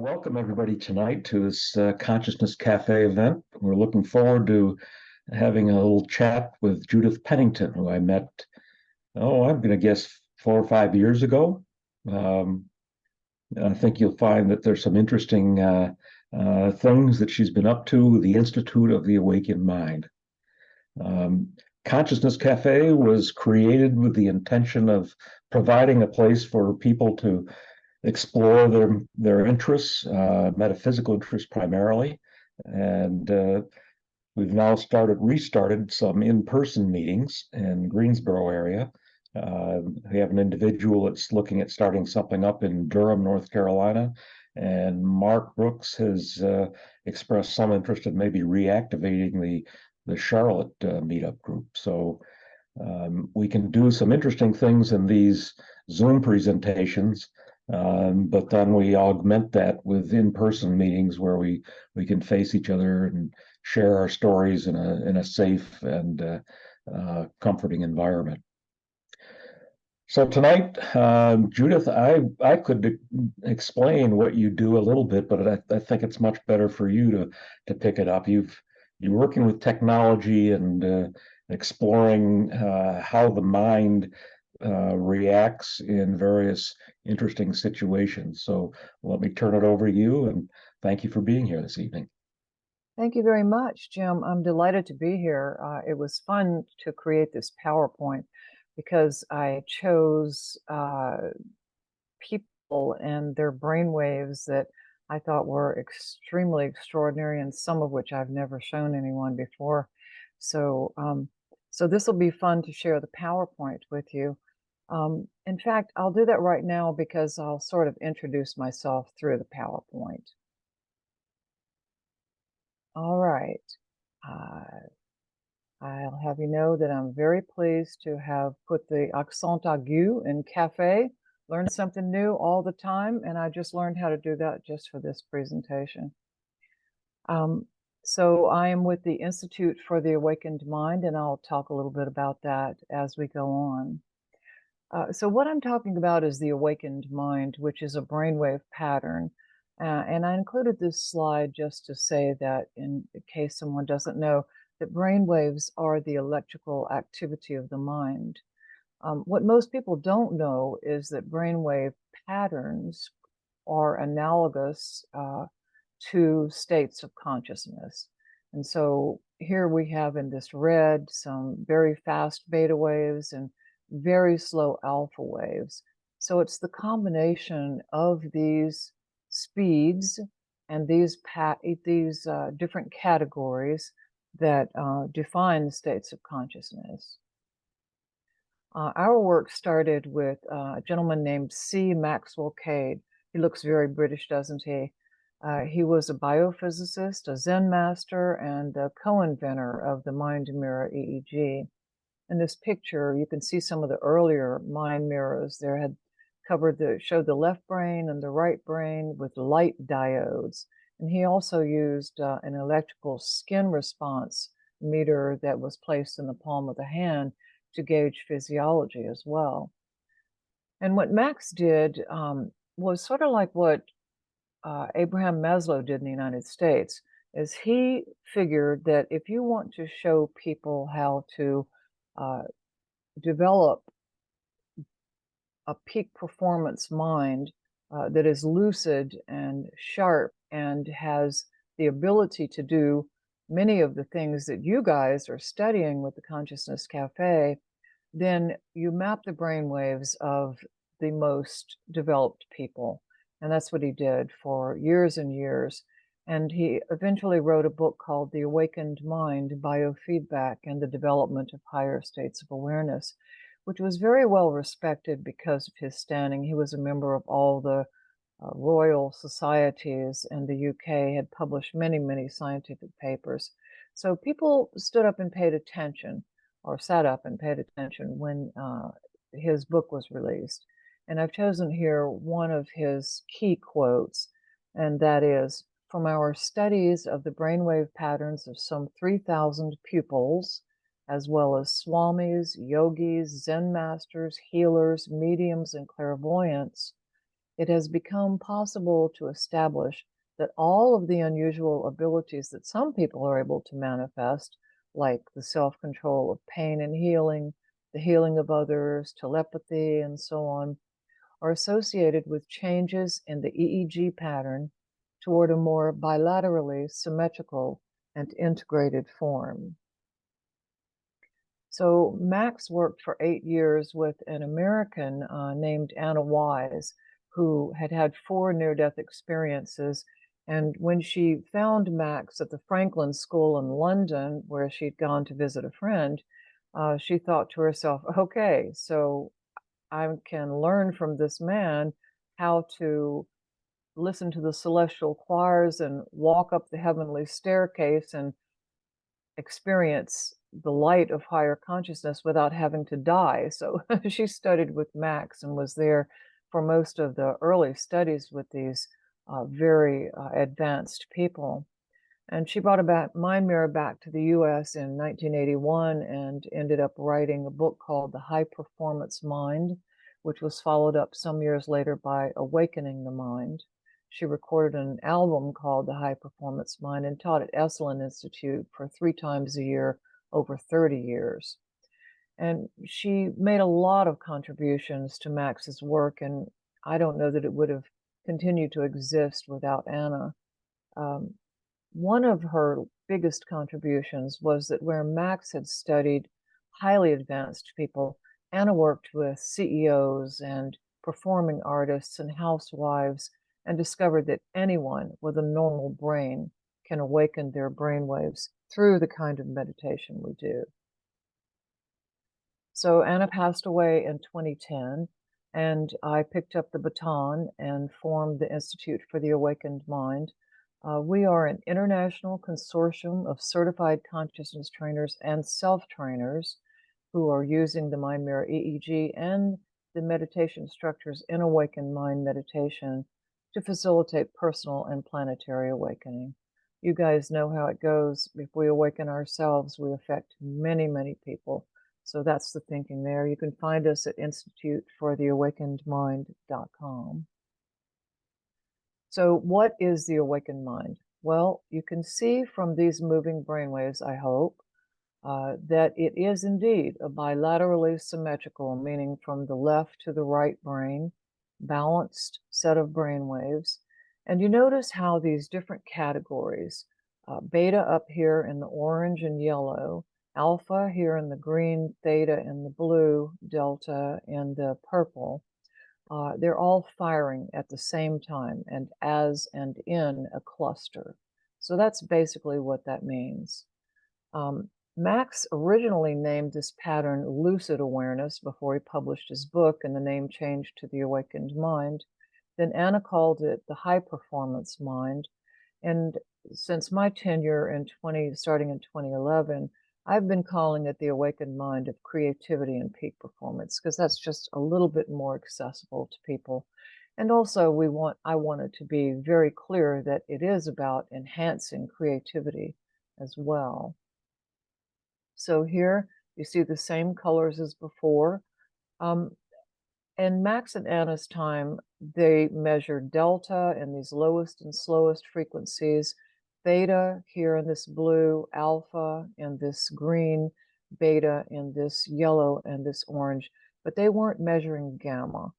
Welcome everybody tonight to this Consciousness Cafe event. We're looking forward to having a little chat with Judith Pennington, who I met, I'm going to guess 4 or 5 years ago. Um, I think you'll find that there's some interesting things that she's been up to with the Institute of the Awakened Mind. Um, Consciousness Cafe was created with the intention of providing a place for people to explore their interests, metaphysical interests primarily, and we've now restarted some in-person meetings in Greensboro area. We have an individual that's looking at starting something up in Durham, North Carolina, and Mark Brooks has expressed some interest in maybe reactivating the Charlotte meetup group. So we can do some interesting things in these Zoom presentations. But then we augment that with in-person meetings where we can face each other and share our stories in a safe and comforting environment. So tonight, Judith, I could explain what you do a little bit, but I think it's much better for you to pick it up. You're working with technology and exploring how the mind reacts in various interesting situations. So let me turn it over to you, and thank you for being here this evening. Thank you very much, Jim. I'm delighted to be here. It was fun to create this PowerPoint because I chose people and their brainwaves that I thought were extremely extraordinary, and some of which I've never shown anyone before. So this will be fun to share the PowerPoint with you. In fact, I'll do that right now because I'll sort of introduce myself through the PowerPoint. All right. I'll have you know that I'm very pleased to have put the accent aigu in cafe. Learn something new all the time, and I just learned how to do that just for this presentation. So I am with the Institute for the Awakened Mind, and I'll talk a little bit about that as we go on. So what I'm talking about is the awakened mind, which is a brainwave pattern. And I included this slide just to say that in case someone doesn't know, that brainwaves are the electrical activity of the mind. What most people don't know is that brainwave patterns are analogous to states of consciousness. And so here we have in this red some very fast beta waves and very slow alpha waves. So it's the combination of these speeds and these different categories that define the states of consciousness. Our work started with a gentleman named C. Maxwell Cade. He looks very British, doesn't he? He was a biophysicist, a Zen master, and a co-inventor of the Mind Mirror EEG. In this picture, you can see some of the earlier mind mirrors. There had showed the left brain and the right brain with light diodes. And he also used an electrical skin response meter that was placed in the palm of the hand to gauge physiology as well. And what Max did was sort of like what Abraham Maslow did in the United States, is he figured that if you want to show people how to develop a peak performance mind that is lucid and sharp and has the ability to do many of the things that you guys are studying with the Consciousness Cafe, then you map the brainwaves of the most developed people. And that's what he did for years and years. And he eventually wrote a book called The Awakened Mind, Biofeedback and the Development of Higher States of Awareness, which was very well respected because of his standing. He was a member of all the royal societies, and the UK had published many, many scientific papers. So people stood up and paid attention, or sat up and paid attention when his book was released. And I've chosen here one of his key quotes, and that is, "From our studies of the brainwave patterns of some 3,000 pupils, as well as swamis, yogis, Zen masters, healers, mediums, and clairvoyants, it has become possible to establish that all of the unusual abilities that some people are able to manifest, like the self-control of pain and healing, the healing of others, telepathy, and so on, are associated with changes in the EEG pattern toward a more bilaterally symmetrical and integrated form. So Max worked for 8 years with an American named Anna Wise, who had had 4 near-death experiences. And when she found Max at the Franklin School in London, where she'd gone to visit a friend, she thought to herself, okay, so I can learn from this man how to listen to the celestial choirs and walk up the heavenly staircase and experience the light of higher consciousness without having to die. So she studied with Max and was there for most of the early studies with these very advanced people. And she brought about Mind Mirror back to the US in 1981 and ended up writing a book called The High Performance Mind, which was followed up some years later by Awakening the Mind. She recorded an album called The High Performance Mind and taught at Esalen Institute for 3 times a year over 30 years. And she made a lot of contributions to Max's work, and I don't know that it would have continued to exist without Anna. One of her biggest contributions was that where Max had studied highly advanced people, Anna worked with CEOs and performing artists and housewives and discovered that anyone with a normal brain can awaken their brainwaves through the kind of meditation we do. So Anna passed away in 2010, and I picked up the baton and formed the Institute for the Awakened Mind. We are an international consortium of certified consciousness trainers and self-trainers who are using the Mind Mirror EEG and the meditation structures in Awakened Mind meditation to facilitate personal and planetary awakening. You guys know how it goes. If we awaken ourselves, we affect many, many people. So that's the thinking there. You can find us at institutefortheawakenedmind.com. So what is the awakened mind? Well, you can see from these moving brainwaves, I hope, that it is indeed a bilaterally symmetrical, meaning from the left to the right brain, balanced set of brainwaves. And you notice how these different categories, beta up here in the orange and yellow, alpha here in the green, theta in the blue, delta in the purple, they're all firing at the same time and as and in a cluster. So that's basically what that means. Max originally named this pattern lucid awareness before he published his book, and the name changed to the awakened mind. Then Anna called it the high performance mind. And since my tenure starting in 2011, I've been calling it the awakened mind of creativity and peak performance, because that's just a little bit more accessible to people. And also I wanted to be very clear that it is about enhancing creativity as well. So here you see the same colors as before. In Max and Anna's time, they measured delta in these lowest and slowest frequencies, theta here in this blue, alpha in this green, beta in this yellow and this orange, but they weren't measuring gamma,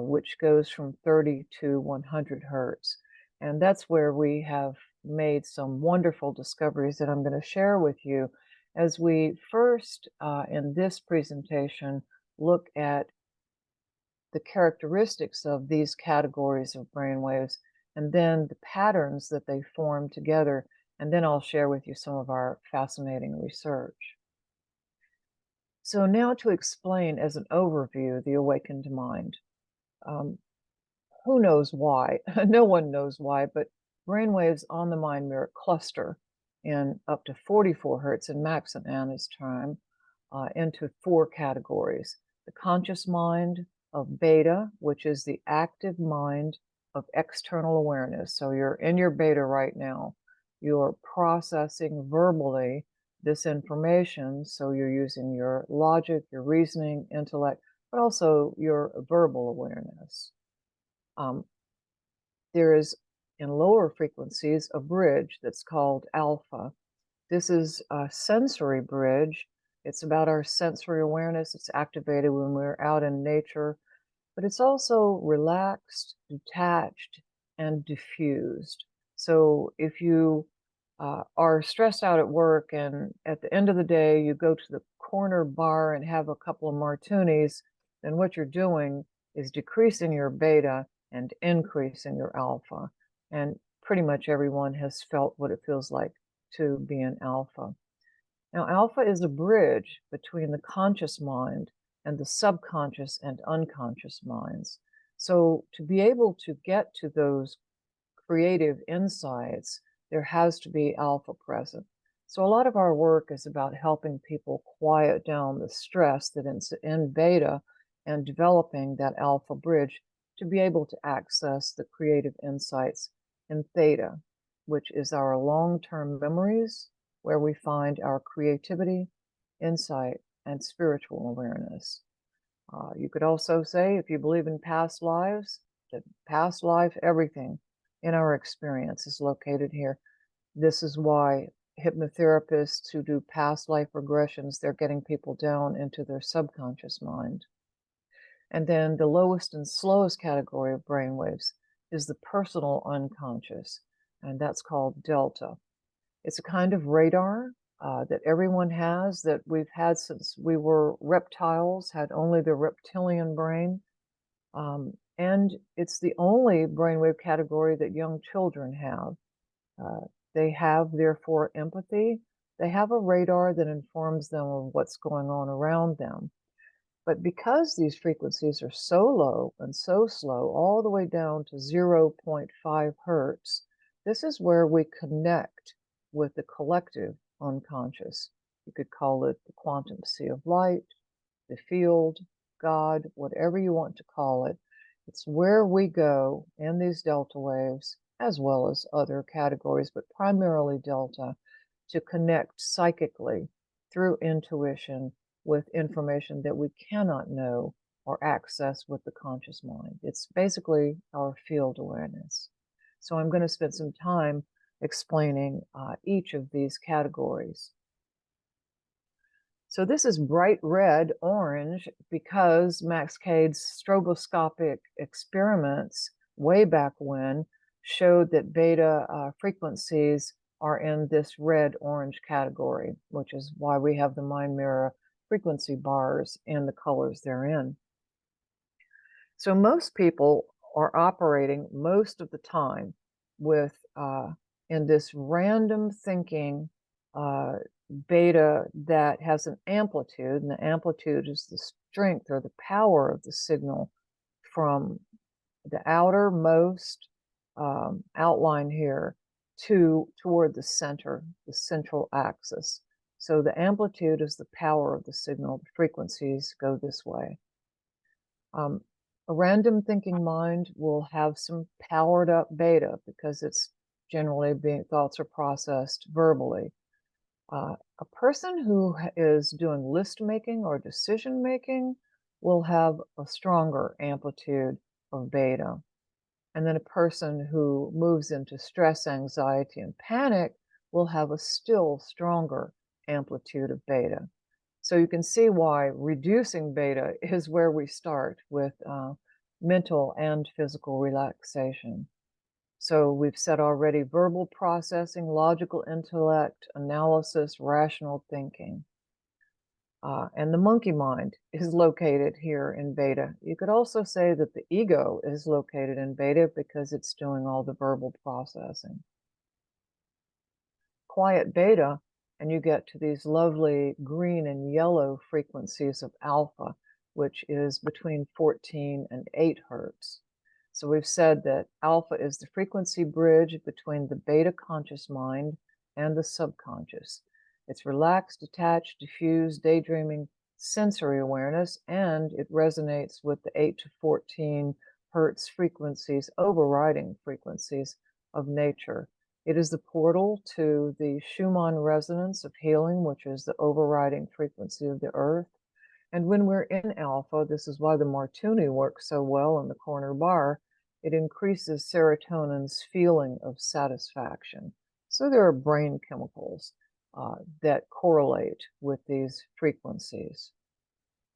which goes from 30 to 100 hertz. And that's where we have made some wonderful discoveries that I'm going to share with you as we first, in this presentation, look at the characteristics of these categories of brainwaves, and then the patterns that they form together, and then I'll share with you some of our fascinating research. So now to explain as an overview the awakened mind. Who knows why? No one knows why, but brainwaves on the mind mirror cluster in up to 44 hertz in Max and Anna's time into 4 categories. The conscious mind of beta, which is the active mind of external awareness. So you're in your beta right now. You're processing verbally this information. So you're using your logic, your reasoning, intellect, but also your verbal awareness. There is, in lower frequencies, a bridge that's called alpha. This is a sensory bridge. It's about our sensory awareness. It's activated when we're out in nature, but it's also relaxed, detached, and diffused. So if you are stressed out at work and at the end of the day you go to the corner bar and have a couple of martinis, then what you're doing is decreasing your beta and increasing your alpha. And pretty much everyone has felt what it feels like to be an alpha. Now, alpha is a bridge between the conscious mind and the subconscious and unconscious minds. So to be able to get to those creative insights, there has to be alpha present. So a lot of our work is about helping people quiet down the stress that is in beta and developing that alpha bridge to be able to access the creative insights in theta, which is our long-term memories, where we find our creativity, insight, and spiritual awareness. You could also say, if you believe in past lives, that past life, everything in our experience is located here. This is why hypnotherapists who do past life regressions, they're getting people down into their subconscious mind. And then the lowest and slowest category of brainwaves is the personal unconscious, and that's called delta. It's a kind of radar that everyone has, that we've had since we were reptiles, had only the reptilian brain. And it's the only brainwave category that young children have. They have, therefore, empathy. They have a radar that informs them of what's going on around them. But because these frequencies are so low and so slow, all the way down to 0.5 hertz, this is where we connect with the collective unconscious. You could call it the quantum sea of light, the field, God, whatever you want to call it. It's where we go in these delta waves, as well as other categories, but primarily delta, to connect psychically through intuition with information that we cannot know or access with the conscious mind. It's basically our field awareness. So I'm going to spend some time explaining each of these categories. So this is bright red orange because Max Cade's stroboscopic experiments way back when showed that beta frequencies are in this red orange category, which is why we have the mind mirror frequency bars and the colors they're in. So most people are operating most of the time with in this random thinking beta that has an amplitude, and the amplitude is the strength or the power of the signal from the outermost outline here toward the center, the central axis. So the amplitude is the power of the signal. The frequencies go this way. A random thinking mind will have some powered up beta because it's generally thoughts are processed verbally. A person who is doing list making or decision making will have a stronger amplitude of beta. And then a person who moves into stress, anxiety, and panic will have a still stronger amplitude of beta. So you can see why reducing beta is where we start with mental and physical relaxation. So we've said already verbal processing, logical intellect, analysis, rational thinking. And the monkey mind is located here in beta. You could also say that the ego is located in beta because it's doing all the verbal processing. Quiet beta, and you get to these lovely green and yellow frequencies of alpha, which is between 14 and 8 hertz. So we've said that alpha is the frequency bridge between the beta conscious mind and the subconscious. It's relaxed, detached, diffused, daydreaming, sensory awareness, and it resonates with the 8 to 14 hertz frequencies, overriding frequencies of nature. It is the portal to the Schumann resonance of healing, which is the overriding frequency of the earth. And when we're in alpha, this is why the martini works so well in the corner bar. it increases serotonin's feeling of satisfaction. So there are brain chemicals that correlate with these frequencies.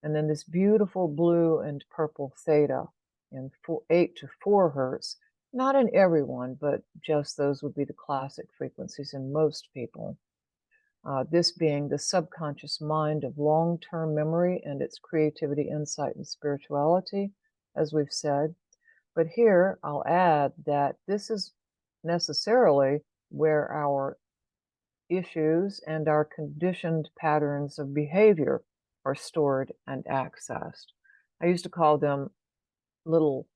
And then this beautiful blue and purple theta in 8 to 4 hertz, not in everyone, but just those would be the classic frequencies in most people. This being the subconscious mind of long-term memory and its creativity, insight, and spirituality, as we've said. But here I'll add that this is necessarily where our issues and our conditioned patterns of behavior are stored and accessed. I used to call them little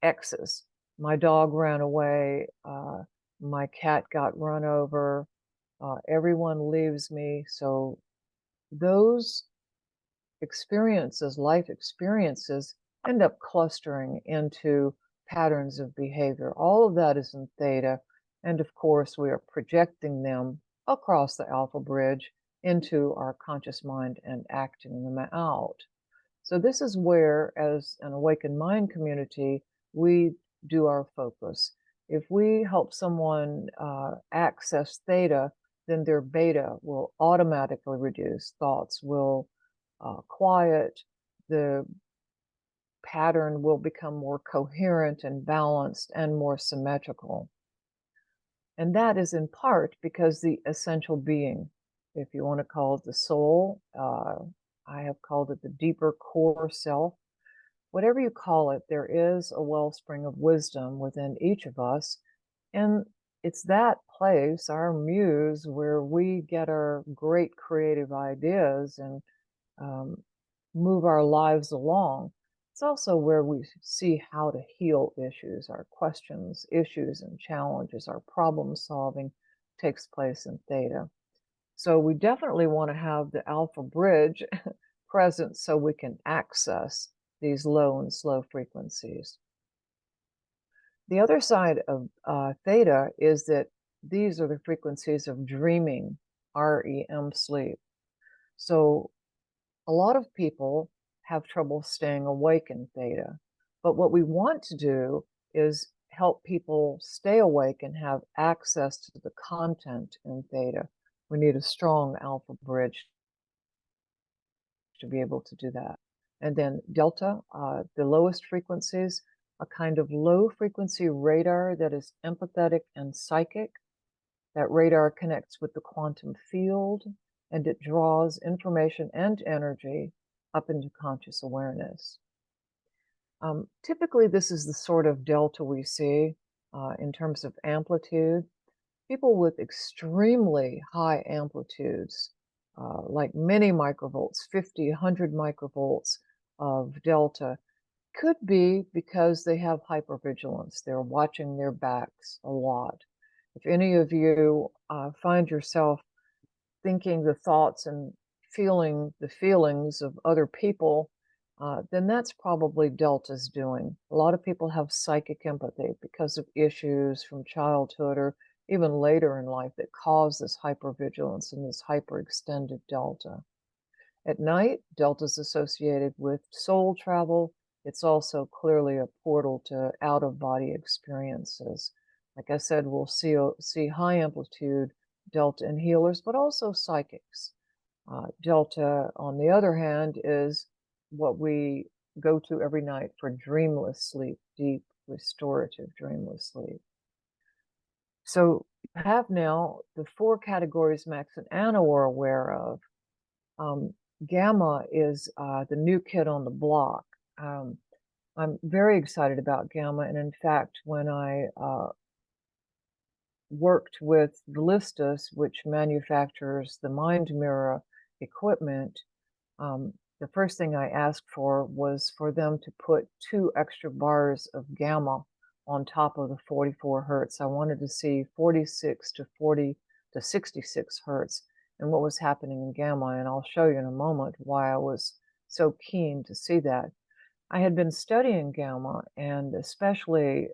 X's. My dog ran away, my cat got run over, everyone leaves me. So those experiences, life experiences, end up clustering into patterns of behavior. All of that is in theta. And of course, we are projecting them across the alpha bridge into our conscious mind and acting them out. So this is where, as an awakened mind community, we do our focus. If we help someone access theta, then their beta will automatically reduce. Thoughts will quiet. The pattern will become more coherent and balanced and more symmetrical. And that is in part because the essential being, if you want to call it the soul, I have called it the deeper core self. Whatever you call it, there is a wellspring of wisdom within each of us. And it's that place, our muse, where we get our great creative ideas and move our lives along. It's also where we see how to heal issues, our questions, issues, and challenges, our problem solving takes place in theta. So we definitely want to have the alpha bridge present so we can access these low and slow frequencies. The other side of theta is that these are the frequencies of dreaming, REM sleep. So a lot of people have trouble staying awake in theta, but what we want to do is help people stay awake and have access to the content in theta. We need a strong alpha bridge to be able to do that. And then delta, the lowest frequencies, a kind of low frequency radar that is empathetic and psychic. That radar connects with the quantum field and it draws information and energy up into conscious awareness. Typically, this is the sort of delta we see in terms of amplitude. People with extremely high amplitudes, like many microvolts, 50, 100 microvolts of delta, could be because they have hypervigilance. They're watching their backs a lot. If any of you find yourself thinking the thoughts and feeling the feelings of other people, then that's probably delta's doing. A lot of people have psychic empathy because of issues from childhood or even later in life that cause this hypervigilance and this hyperextended delta. At night, delta is associated with soul travel. It's also clearly a portal to out-of-body experiences. Like I said, we'll see high amplitude delta in healers, but also psychics. Delta, on the other hand, is what we go to every night for dreamless sleep, deep, restorative dreamless sleep. So have now the 4 categories Max and Anna were aware of. Gamma is the new kid on the block. I'm very excited about Gamma, and in fact, when I worked with Vilistus, which manufactures the Mind Mirror equipment, the first thing I asked for was for them to put 2 extra bars of Gamma on top of the 44 hertz. I wanted to see 46 to 40 to 66 hertz and what was happening in Gamma, and I'll show you in a moment why I was so keen to see that. I had been studying Gamma, and especially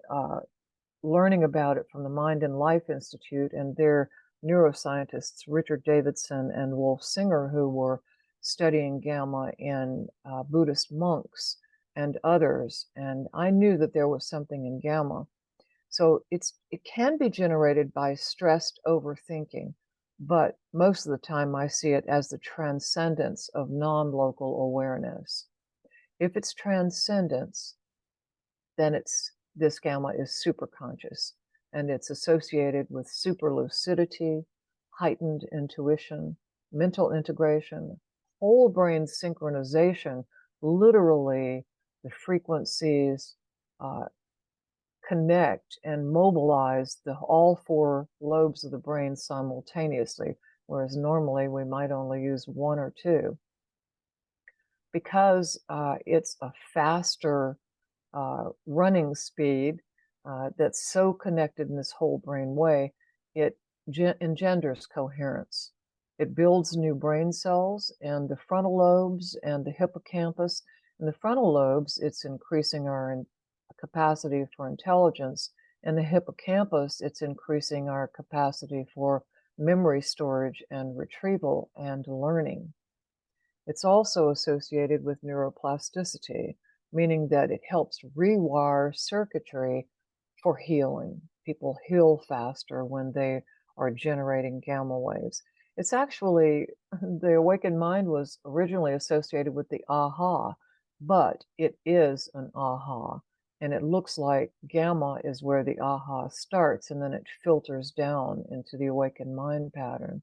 learning about it from the Mind and Life Institute and their neuroscientists, Richard Davidson and Wolf Singer, who were studying Gamma in Buddhist monks and others, and I knew that there was something in gamma. So it can be generated by stressed overthinking, but most of the time I see it as the transcendence of non-local awareness. If it's transcendence, then this gamma is superconscious, and it's associated with super lucidity, heightened intuition, mental integration, whole brain synchronization. Literally, the frequencies uh, connect and mobilize all four lobes of the brain simultaneously, whereas normally we might only use one or two. Because it's a faster running speed that's so connected in this whole brain way, it engenders coherence. It builds new brain cells in the frontal lobes and the hippocampus. In the frontal lobes, it's increasing our capacity for intelligence. In the hippocampus, it's increasing our capacity for memory storage and retrieval and learning. It's also associated with neuroplasticity, meaning that it helps rewire circuitry for healing. People heal faster when they are generating gamma waves. It's actually, the awakened mind was originally associated with the aha, but it is an aha. And it looks like gamma is where the aha starts, and then it filters down into the awakened mind pattern.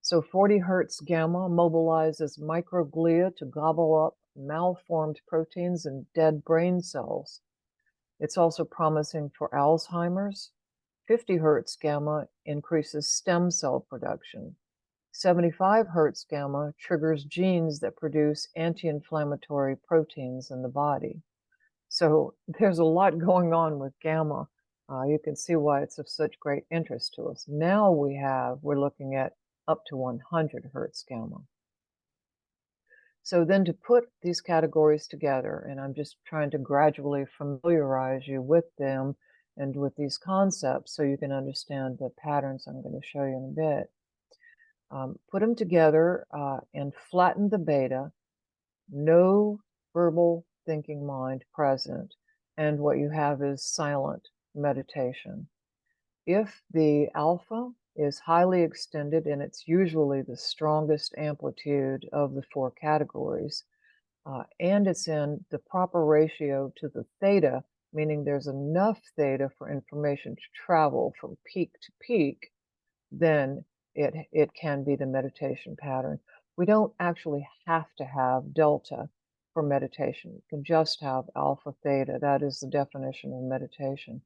So 40 hertz gamma mobilizes microglia to gobble up malformed proteins and dead brain cells. It's also promising for Alzheimer's. 50 hertz gamma increases stem cell production. 75 hertz gamma triggers genes that produce anti-inflammatory proteins in the body. So there's a lot going on with gamma. You can see why it's of such great interest to us. Now we're looking at up to 100 hertz gamma. So then to put these categories together, and I'm just trying to gradually familiarize you with them and with these concepts so you can understand the patterns I'm going to show you in a bit. Put them together and flatten the beta, no verbal thinking mind present, and what you have is silent meditation. If the alpha is highly extended, and it's usually the strongest amplitude of the four categories, and it's in the proper ratio to the theta, meaning there's enough theta for information to travel from peak to peak, then it can be the meditation pattern. We don't actually have to have delta for meditation. You can just have alpha theta. That is the definition of meditation.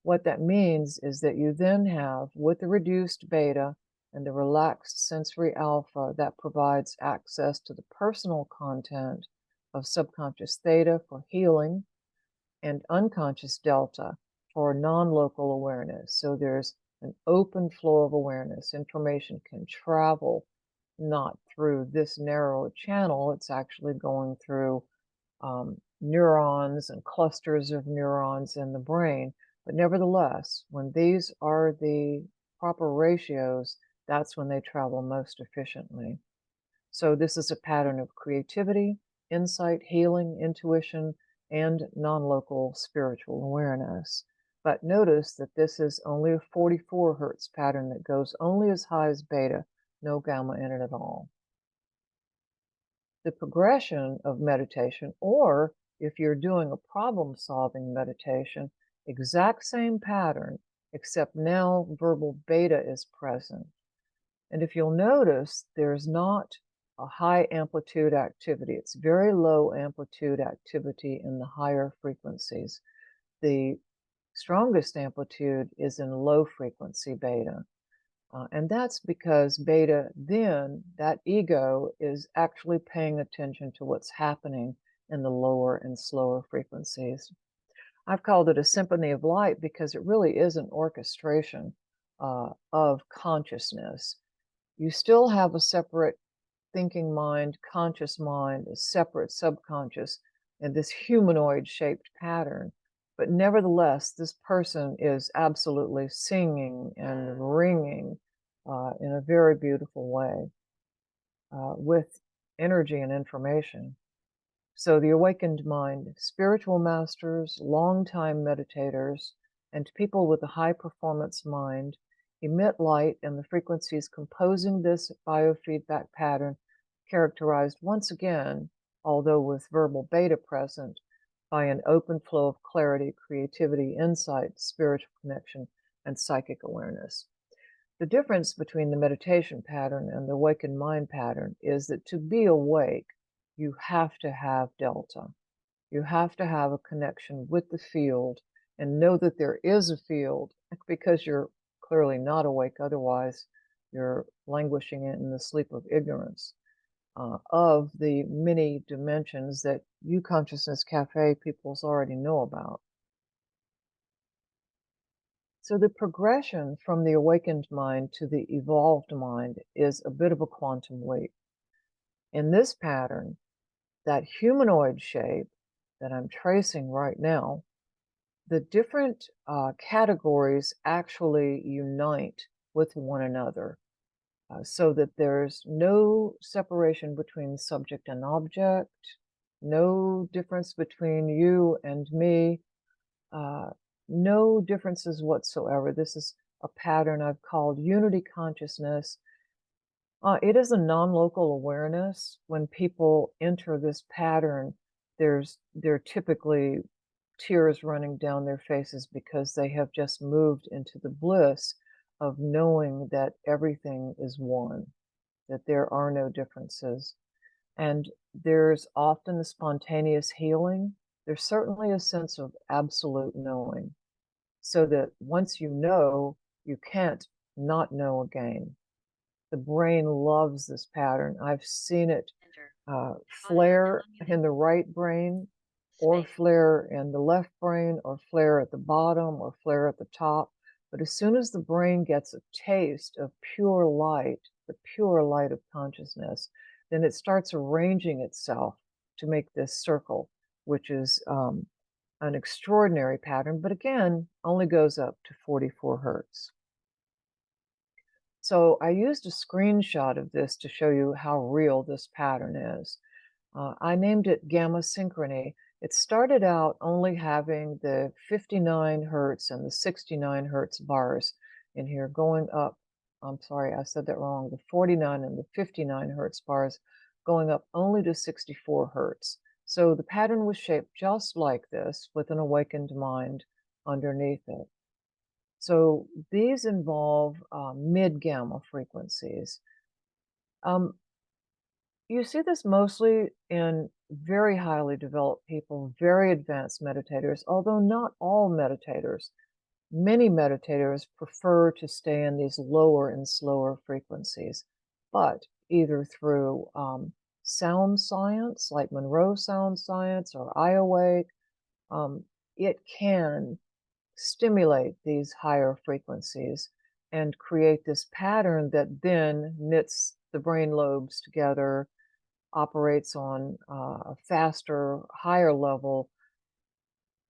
What that means is that you then have, with the reduced beta and the relaxed sensory alpha, that provides access to the personal content of subconscious theta for healing and unconscious delta for non-local awareness. So there's an open flow of awareness. Information can travel not through this narrow channel. It's actually going through neurons and clusters of neurons in the brain. But nevertheless, when these are the proper ratios, that's when they travel most efficiently. So this is a pattern of creativity, insight, healing, intuition, and non-local spiritual awareness. But notice that this is only a 44 hertz pattern that goes only as high as beta, no gamma in it at all. The progression of meditation, or if you're doing a problem-solving meditation, exact same pattern, except now verbal beta is present. And if you'll notice, there's not a high amplitude activity. It's very low amplitude activity in the higher frequencies. The strongest amplitude is in low frequency beta. And that's because beta, then that ego is actually paying attention to what's happening in the lower and slower frequencies. I've called it a symphony of light because it really is an orchestration of consciousness. You still have a separate thinking mind, conscious mind, a separate subconscious, and this humanoid shaped pattern. But nevertheless, this person is absolutely singing and ringing in a very beautiful way with energy and information. So the awakened mind, spiritual masters, long-time meditators, and people with a high performance mind emit light, and the frequencies composing this biofeedback pattern characterized once again, although with verbal beta present, by an open flow of clarity, creativity, insight, spiritual connection, and psychic awareness. The difference between the meditation pattern and the awakened mind pattern is that to be awake, you have to have delta. You have to have a connection with the field and know that there is a field, because you're clearly not awake. Otherwise, you're languishing in the sleep of ignorance of the many dimensions that you Consciousness Cafe peoples already know about. So the progression from the awakened mind to the evolved mind is a bit of a quantum leap. In this pattern, that humanoid shape that I'm tracing right now, the different categories actually unite with one another so that there's no separation between subject and object, no difference between you and me, uh, no differences whatsoever. This is a pattern I've called unity consciousness. It is a non-local awareness. When people enter this pattern, there are typically tears running down their faces because they have just moved into the bliss of knowing that everything is one, that there are no differences. And there's often a spontaneous healing. There's certainly a sense of absolute knowing, so that once you know, you can't not know again. The brain loves this pattern. I've seen it flare in the right brain, or flare in the left brain, or flare at the bottom, or flare at the top. But as soon as the brain gets a taste of pure light, the pure light of consciousness, then it starts arranging itself to make this circle, which is an extraordinary pattern, but again, only goes up to 44 hertz. So I used a screenshot of this to show you how real this pattern is. I named it gamma synchrony. It started out only having the 59 hertz and the 69 hertz bars in here going up. I'm sorry, I said that wrong. The 49 and the 59 hertz bars going up only to 64 hertz. So the pattern was shaped just like this with an awakened mind underneath it. So these involve mid-gamma frequencies. You see this mostly in very highly developed people, very advanced meditators, although not all meditators. Many meditators prefer to stay in these lower and slower frequencies, but either through sound science, like Monroe sound science or iAwake, it can stimulate these higher frequencies and create this pattern that then knits the brain lobes together, operates on a faster, higher level,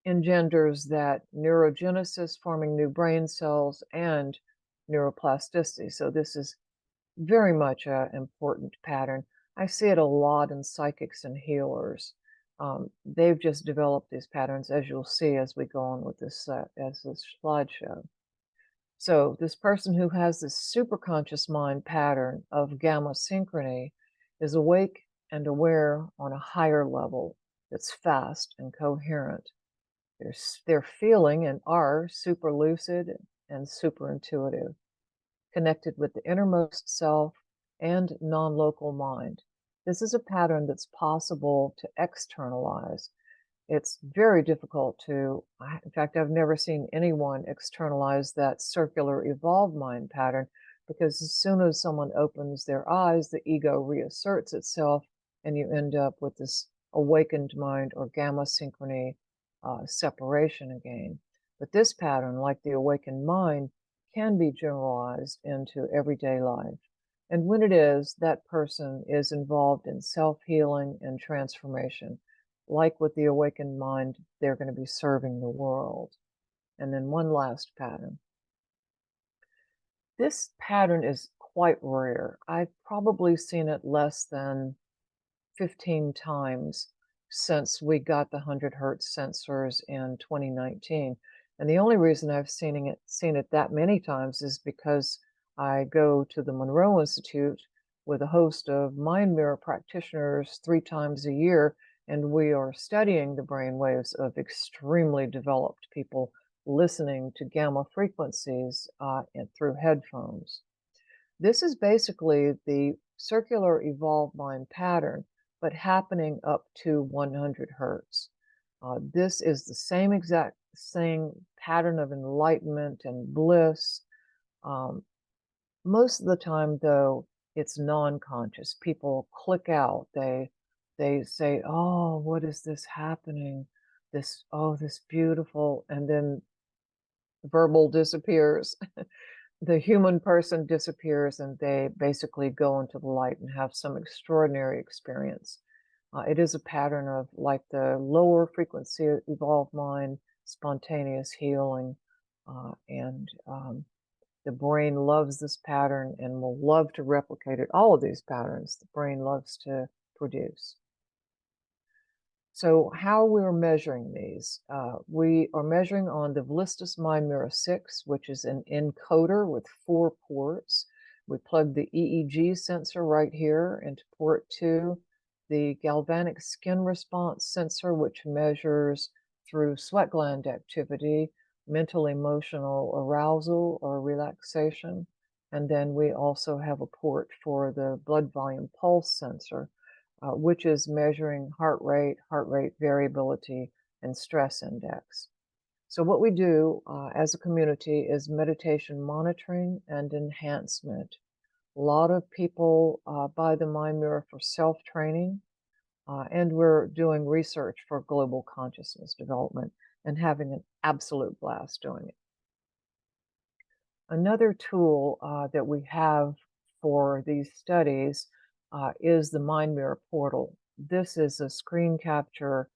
engenders that neurogenesis, forming new brain cells, and neuroplasticity. So this is very much an important pattern. I see it a lot in psychics and healers. They've just developed these patterns, as you'll see as we go on with this slideshow. So this person who has this superconscious mind pattern of gamma synchrony is awake and aware on a higher level that's fast and coherent. They're feeling and are super lucid and super intuitive, connected with the innermost self and non-local mind. This is a pattern that's possible to externalize. It's very difficult to, in fact, I've never seen anyone externalize that circular evolved mind pattern, because as soon as someone opens their eyes, the ego reasserts itself and you end up with this awakened mind or gamma synchrony separation again. But this pattern, like the awakened mind, can be generalized into everyday life. And when it is, that person is involved in self-healing and transformation. Like with the awakened mind, they're going to be serving the world. And then one last pattern. This pattern is quite rare. I've probably seen it less than 15 times since we got the 100 hertz sensors in 2019. And the only reason I've seen it that many times is because I go to the Monroe Institute with a host of mind mirror practitioners 3 times a year, and we are studying the brain waves of extremely developed people listening to gamma frequencies and through headphones. This is basically the circular evolved mind pattern, but happening up to 100 hertz. This is the same pattern of enlightenment and bliss. Um, Most of the time, though, it's non-conscious. People click out. They say, "Oh, what is this happening? This beautiful," and then verbal disappears. The human person disappears and they basically go into the light and have some extraordinary experience. It is a pattern of like the lower frequency evolved mind, spontaneous healing, and the brain loves this pattern and will love to replicate it. All of these patterns the brain loves to produce. So how we're measuring these, we are measuring on the Vilistus Mind Mirror 6, which is an encoder with 4 ports. We plug the EEG sensor right here into port 2, the galvanic skin response sensor, which measures through sweat gland activity, mental emotional arousal or relaxation. And then we also have a port for the blood volume pulse sensor, which is measuring heart rate variability, and stress index. So what we do as a community is meditation monitoring and enhancement. A lot of people buy the Mind Mirror for self-training, and we're doing research for global consciousness development and having an absolute blast doing it. Another tool that we have for these studies is the Mind Mirror portal. This is a screen capture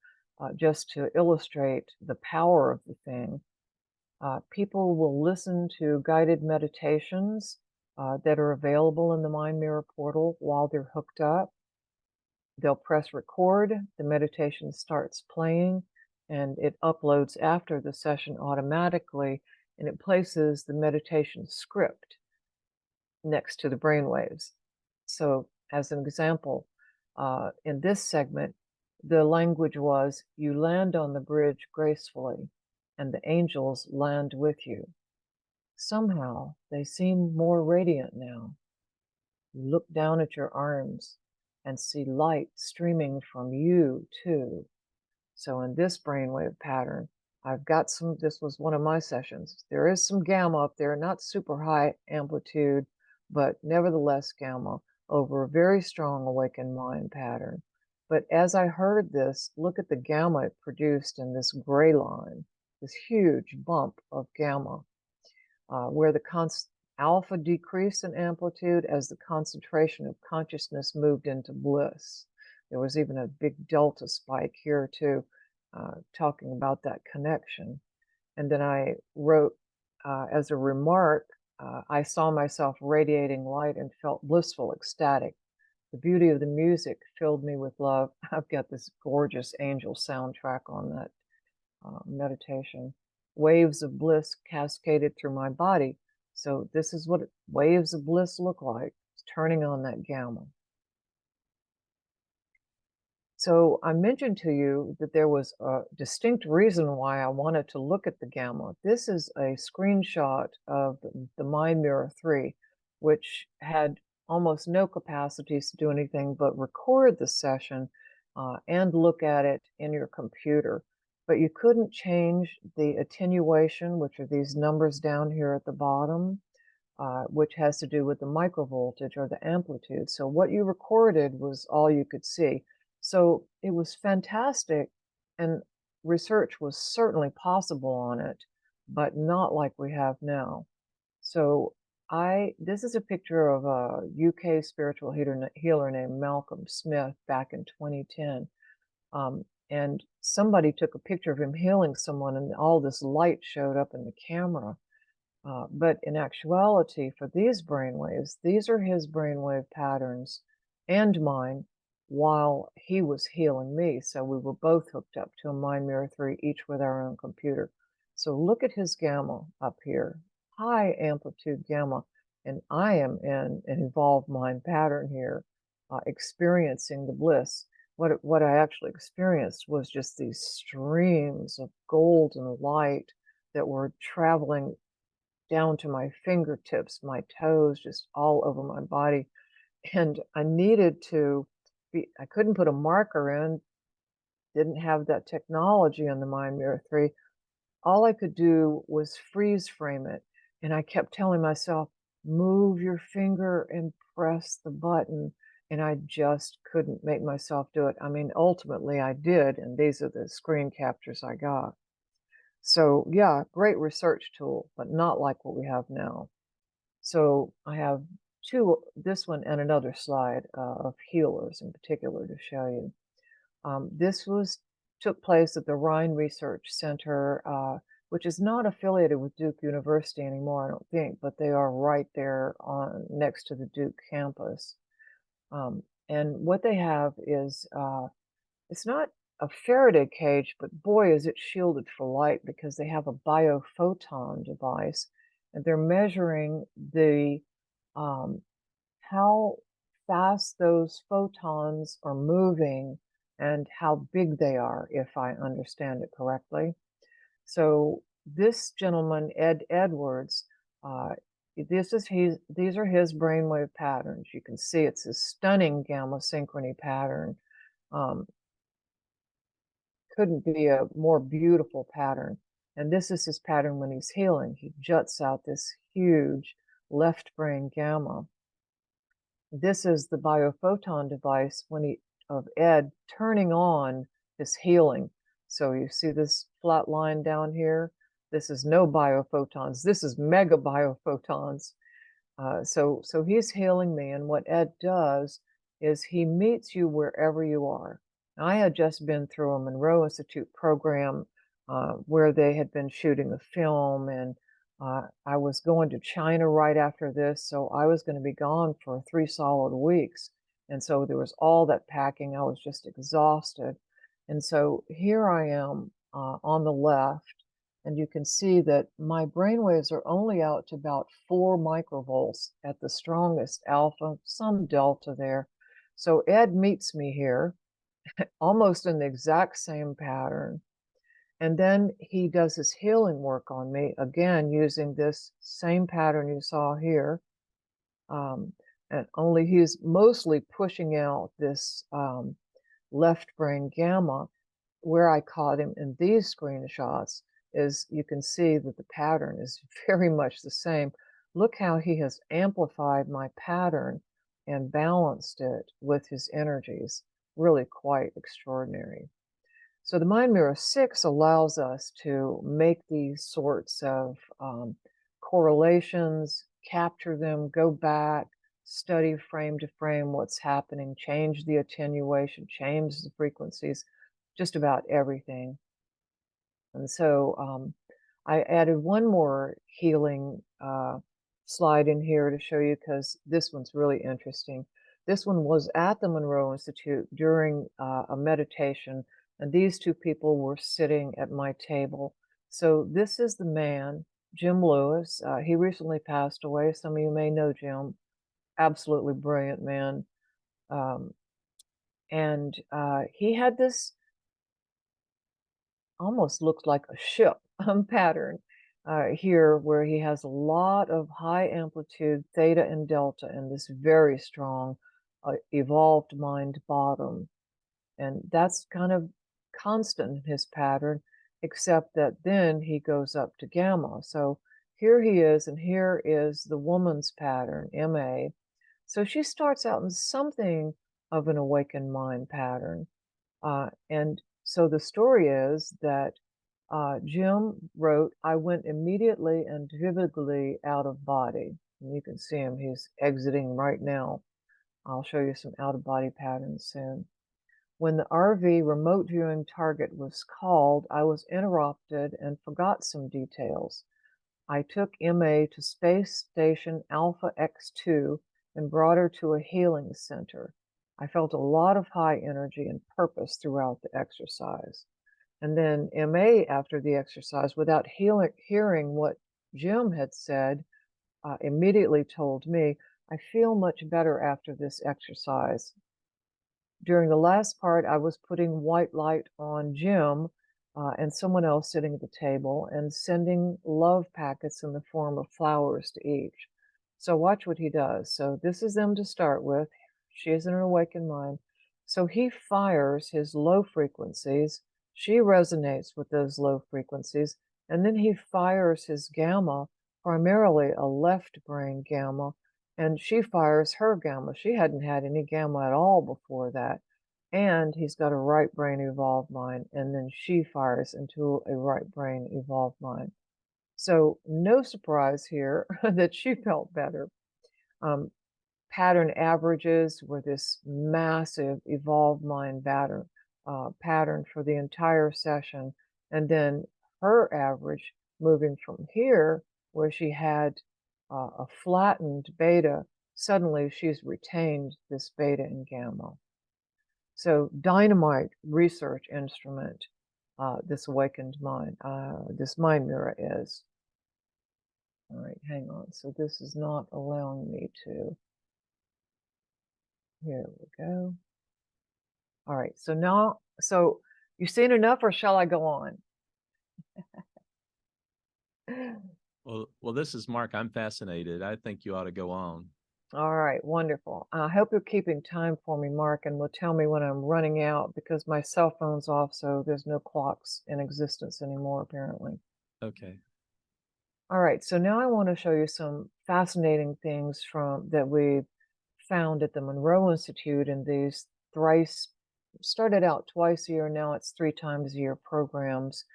just to illustrate the power of the thing. People will listen to guided meditations that are available in the Mind Mirror portal while they're hooked up. They'll press record, the meditation starts playing, and it uploads after the session automatically, and it places the meditation script next to the brainwaves. So, as an example, in this segment, the language was, "You land on the bridge gracefully, and the angels land with you. Somehow, they seem more radiant now. You look down at your arms and see light streaming from you, too." So in this brainwave pattern, I've got this was one of my sessions. There is some gamma up there, not super high amplitude, but nevertheless gamma over a very strong awakened mind pattern. But as I heard this, look at the gamma it produced in this gray line, this huge bump of gamma, where the alpha decreased in amplitude as the concentration of consciousness moved into bliss. There was even a big delta spike here too, talking about that connection. And then I wrote as a remark, I saw myself radiating light and felt blissful, ecstatic. The beauty of the music filled me with love. I've got this gorgeous angel soundtrack on that meditation. Waves of bliss cascaded through my body. So this is what waves of bliss look like. It's turning on that gamma. So I mentioned to you that there was a distinct reason why I wanted to look at the gamma. This is a screenshot of the Mind Mirror 3, which had almost no capacities to do anything but record the session and look at it in your computer. But you couldn't change the attenuation, which are these numbers down here at the bottom, which has to do with the microvoltage or the amplitude. So what you recorded was all you could see. So it was fantastic, and research was certainly possible on it, but not like we have now. So this is a picture of a UK spiritual healer named Malcolm Smith back in 2010. And somebody took a picture of him healing someone, and all this light showed up in the camera. But in actuality, for these brainwaves, these are his brainwave patterns and mine while he was healing me. So we were both hooked up to a Mind Mirror 3, each with our own computer. So look at his gamma up here, high amplitude gamma. And I am in an evolved mind pattern here, experiencing the bliss. What I actually experienced was just these streams of golden light that were traveling down to my fingertips, my toes, just all over my body. And I needed to I couldn't put a marker in, didn't have that technology on the Mind Mirror 3. All I could do was freeze frame it. And I kept telling myself, move your finger and press the button. And I just couldn't make myself do it. I mean, ultimately I did. And these are the screen captures I got. So yeah, great research tool, but not like what we have now. So I have this one and another slide of healers in particular to show you. This took place at the Rhine Research Center, which is not affiliated with Duke University anymore, I don't think, but they are right there next to the Duke campus. And what they have is, it's not a Faraday cage, but boy, is it shielded for light, because they have a biophoton device, and they're measuring how fast those photons are moving and how big they are, if I understand it correctly. So this gentleman, Ed Edwards, these are his brainwave patterns. You can see it's a stunning gamma synchrony pattern. Couldn't be a more beautiful pattern. And this is his pattern when he's healing. He juts out this huge left brain gamma. This is the biophoton device of Ed turning on his healing. So you see this flat line down here? This is no biophotons. This is mega biophotons. So he's healing me. And what Ed does is he meets you wherever you are. I had just been through a Monroe Institute program where they had been shooting a film, and I was going to China right after this, so I was going to be gone for 3 solid weeks. And so there was all that packing. I was just exhausted. And so here I am on the left, and you can see that my brainwaves are only out to about 4 microvolts at the strongest alpha, some delta there. So Ed meets me here, almost in the exact same pattern. And then he does his healing work on me, again, using this same pattern you saw here. And only he's mostly pushing out this left brain gamma. Where I caught him in these screenshots is you can see that the pattern is very much the same. Look how he has amplified my pattern and balanced it with his energies. Really quite extraordinary. So the Mind Mirror 6 allows us to make these sorts of correlations, capture them, go back, study frame to frame what's happening, change the attenuation, change the frequencies, just about everything. And so I added one more healing slide in here to show you, because this one's really interesting. This one was at the Monroe Institute during a meditation, and these 2 people were sitting at my table. So this is the man, Jim Lewis. He recently passed away. Some of you may know Jim. Absolutely brilliant man. And he had this almost looks like a ship pattern here, where he has a lot of high amplitude theta and delta and this very strong evolved mind bottom. And that's kind of constant in his pattern, except that then he goes up to gamma. So here he is, and here is the woman's pattern, MA. So she starts out in something of an awakened mind pattern. And so the story is that Jim wrote, I went immediately and vividly out of body. And you can see him, he's exiting right now. I'll show you some out of body patterns soon. When the RV remote viewing target was called, I was interrupted and forgot some details. I took MA to Space Station Alpha X2 and brought her to a healing center. I felt a lot of high energy and purpose throughout the exercise. And then MA after the exercise, without hearing what Jim had said, immediately told me, I feel much better after this exercise. During the last part, I was putting white light on Jim and someone else sitting at the table and sending love packets in the form of flowers to each. So watch what he does. So this is them to start with. She is in an awakened mind. So he fires his low frequencies. She resonates with those low frequencies. And then he fires his gamma, primarily a left brain gamma, and she fires her gamma. She hadn't had any gamma at all before that. And he's got a right brain evolved mind, and then she fires into a right brain evolved mind. So no surprise here that she felt better. Um, Pattern averages were this massive evolved mind pattern for the entire session. And then her average moving from here, where she had a flattened beta, suddenly she's retained this beta and gamma. So dynamite research instrument, this awakened mind, this mind mirror is. All right, hang on. So this is not allowing me to. Here we go. All right, so now, so you've seen enough, or shall I go on? Well, this is Mark. I'm fascinated. I think you ought to go on. All right, wonderful. I hope you're keeping time for me, Mark, and will tell me when I'm running out because my cell phone's off, so there's no clocks in existence anymore, apparently. Okay. All right, so now I want to show you some fascinating things that we've found at the Monroe Institute in these started out twice a year, now it's 3 times a year programs.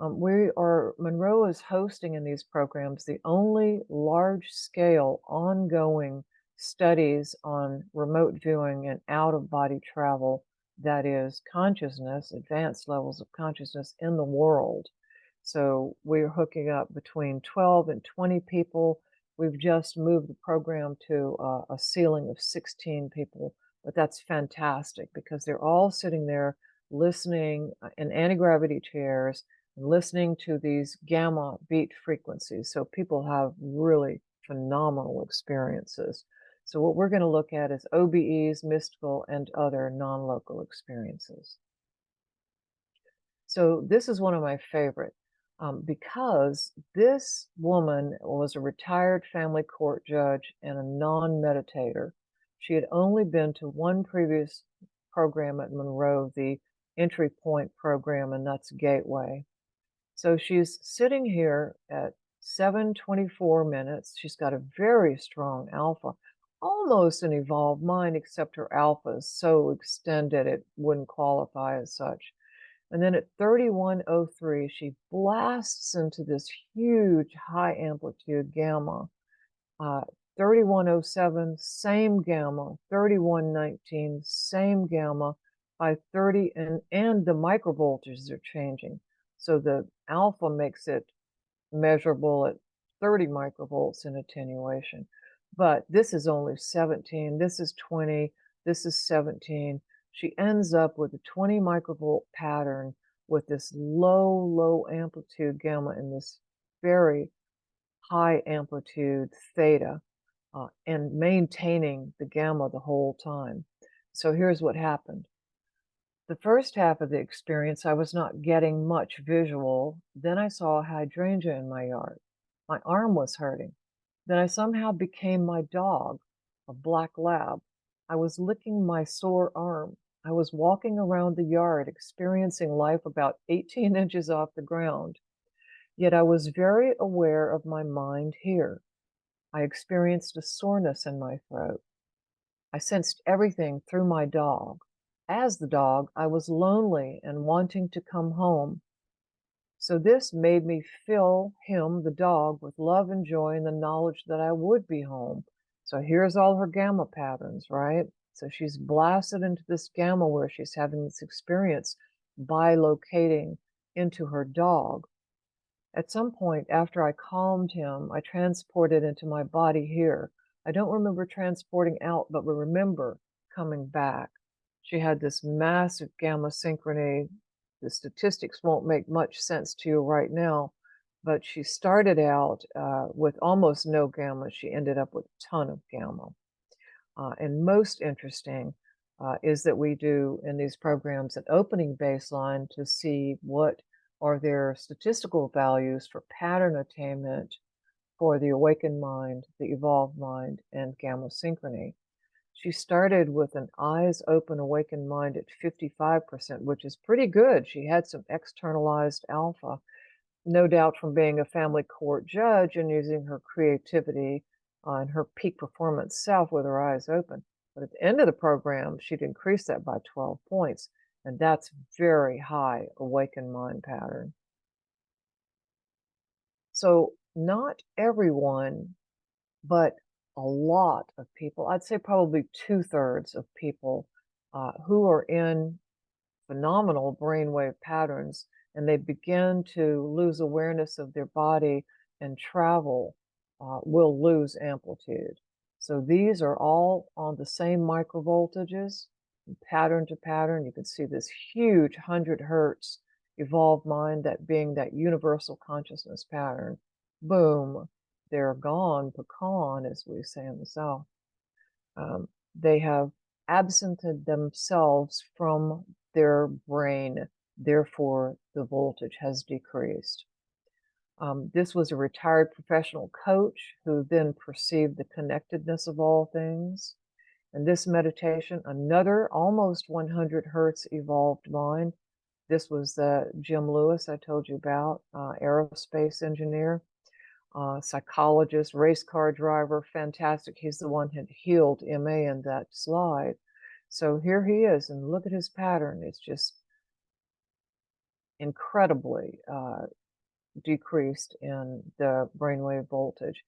Monroe is hosting in these programs the only large-scale ongoing studies on remote viewing and out-of-body travel, that is consciousness, advanced levels of consciousness in the world. So we're hooking up between 12 and 20 people. We've just moved the program to a ceiling of 16 people, but that's fantastic because they're all sitting there listening in anti-gravity chairs and listening to these gamma beat frequencies. So people have really phenomenal experiences. So what we're going to look at is OBEs, mystical, and other non-local experiences. So this is one of my favorite because this woman was a retired family court judge and a non-meditator. She had only been to one previous program at Monroe, the Entry Point program, and that's Gateway. So she's sitting here at 7:24 minutes. She's got a very strong alpha, almost an evolved mind, except her alpha is so extended it wouldn't qualify as such. And then at 31:03, she blasts into this huge high amplitude gamma. 31:07, same gamma. 31:19, same gamma. By 30, and the microvoltages are changing. So the alpha makes it measurable at 30 microvolts in attenuation. But this is only 17, this is 20, this is 17. She ends up with a 20 microvolt pattern with this low amplitude gamma and this very high amplitude theta, and maintaining the gamma the whole time. So here's what happened. The first half of the experience, I was not getting much visual. Then I saw a hydrangea in my yard. My arm was hurting. Then I somehow became my dog, a black lab. I was licking my sore arm. I was walking around the yard, experiencing life about 18 inches off the ground. Yet I was very aware of my mind here. I experienced a soreness in my throat. I sensed everything through my dog. As the dog, I was lonely and wanting to come home. So this made me fill him, the dog, with love and joy and the knowledge that I would be home. So here's all her gamma patterns, right? So she's blasted into this gamma where she's having this experience by locating into her dog. At some point after I calmed him, I transported into my body here. I don't remember transporting out, but remember coming back. She had this massive gamma synchrony. The statistics won't make much sense to you right now, but she started out with almost no gamma. She ended up with a ton of gamma. And most interesting is that we do in these programs an opening baseline to see what are their statistical values for pattern attainment for the awakened mind, the evolved mind, and gamma synchrony. She started with an eyes open awakened mind at 55%, which is pretty good. She had some externalized alpha, no doubt from being a family court judge and using her creativity and her peak performance self with her eyes open. But at the end of the program, she'd increased that by 12 points, and that's very high awakened mind pattern. So not everyone, but a lot of people, I'd say probably 2/3 of people who are in phenomenal brainwave patterns and they begin to lose awareness of their body and travel, will lose amplitude. So these are all on the same microvoltages, pattern to pattern. You can see this huge 100 hertz evolved mind, that being that universal consciousness pattern. Boom, they're gone, pecan, as we say in the South. They have absented themselves from their brain, therefore the voltage has decreased. This was a retired professional coach who then perceived the connectedness of all things. And this meditation, another almost 100 hertz evolved mind. This was the Jim Lewis I told you about, aerospace engineer, psychologist, race car driver, fantastic. He's the one who healed MA in that slide. So here he is, and look at his pattern. It's just incredibly decreased in the brainwave voltage.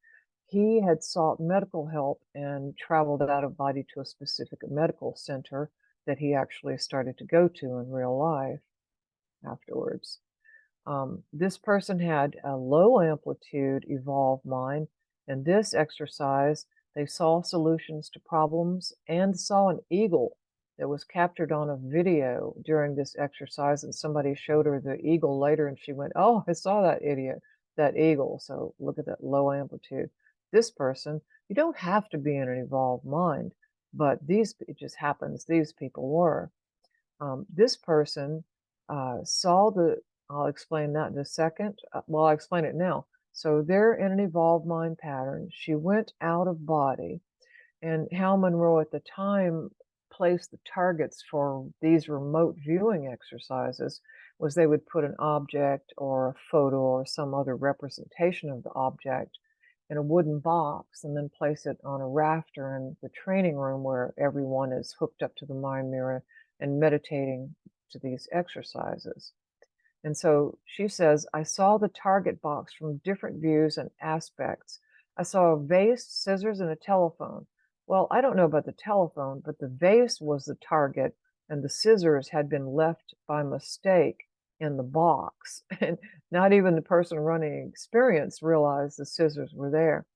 He had sought medical help and traveled out of body to a specific medical center that he actually started to go to in real life afterwards. This person had a low amplitude evolved mind, and this exercise, they saw solutions to problems and saw an eagle that was captured on a video during this exercise, and somebody showed her the eagle later and she went, oh, I saw that that eagle. So look at that low amplitude. This person, you don't have to be in an evolved mind, but it just happens these people were. This person saw I'll explain that in a second. Well, I'll explain it now. So they're in an evolved mind pattern. She went out of body, and how Monroe at the time placed the targets for these remote viewing exercises was they would put an object or a photo or some other representation of the object in a wooden box and then place it on a rafter in the training room where everyone is hooked up to the mind mirror and meditating to these exercises. And so she says, I saw the target box from different views and aspects. I saw a vase, scissors, and a telephone. Well, I don't know about the telephone, but the vase was the target, and the scissors had been left by mistake in the box. And not even the person running experience realized the scissors were there.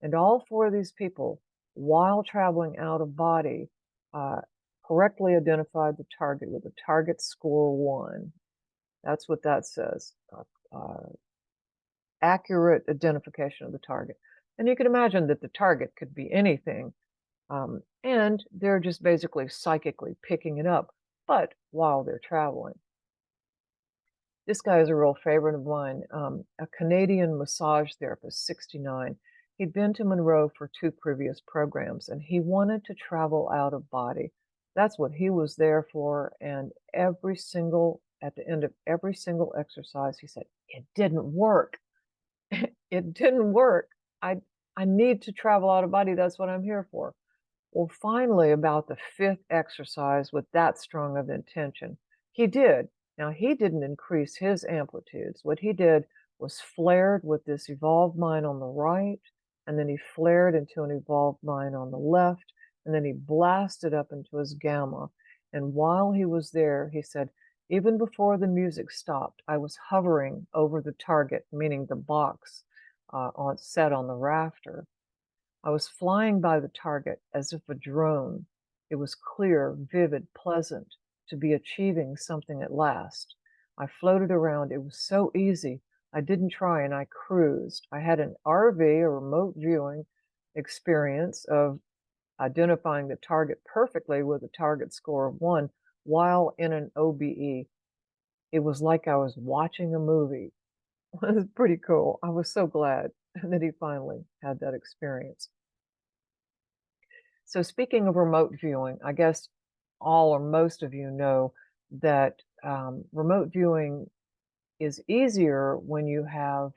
And all four of these people, while traveling out of body, correctly identified the target with a target score 1. That's what that says. Accurate identification of the target. And you can imagine that the target could be anything. And they're just basically psychically picking it up, but while they're traveling. This guy is a real favorite of mine, a Canadian massage therapist, 69. He'd been to Monroe for 2 previous programs, and he wanted to travel out of body. That's what he was there for, and at the end of every single exercise, he said, it didn't work. It didn't work. I need to travel out of body. That's what I'm here for. Well, finally, about the 5th exercise with that strong of intention, he did. Now, he didn't increase his amplitudes. What he did was flared with this evolved mind on the right, and then he flared into an evolved mind on the left, and then he blasted up into his gamma. And while he was there, he said, even before the music stopped, I was hovering over the target, meaning the box set on the rafter. I was flying by the target as if a drone. It was clear, vivid, pleasant to be achieving something at last. I floated around. It was so easy. I didn't try and I cruised. I had an RV, a remote viewing experience of identifying the target perfectly with a target score of 1 while in an OBE. It was like I was watching a movie. It was pretty cool. I was so glad that he finally had that experience. So speaking of remote viewing, I guess all or most of you know that remote viewing is easier when you have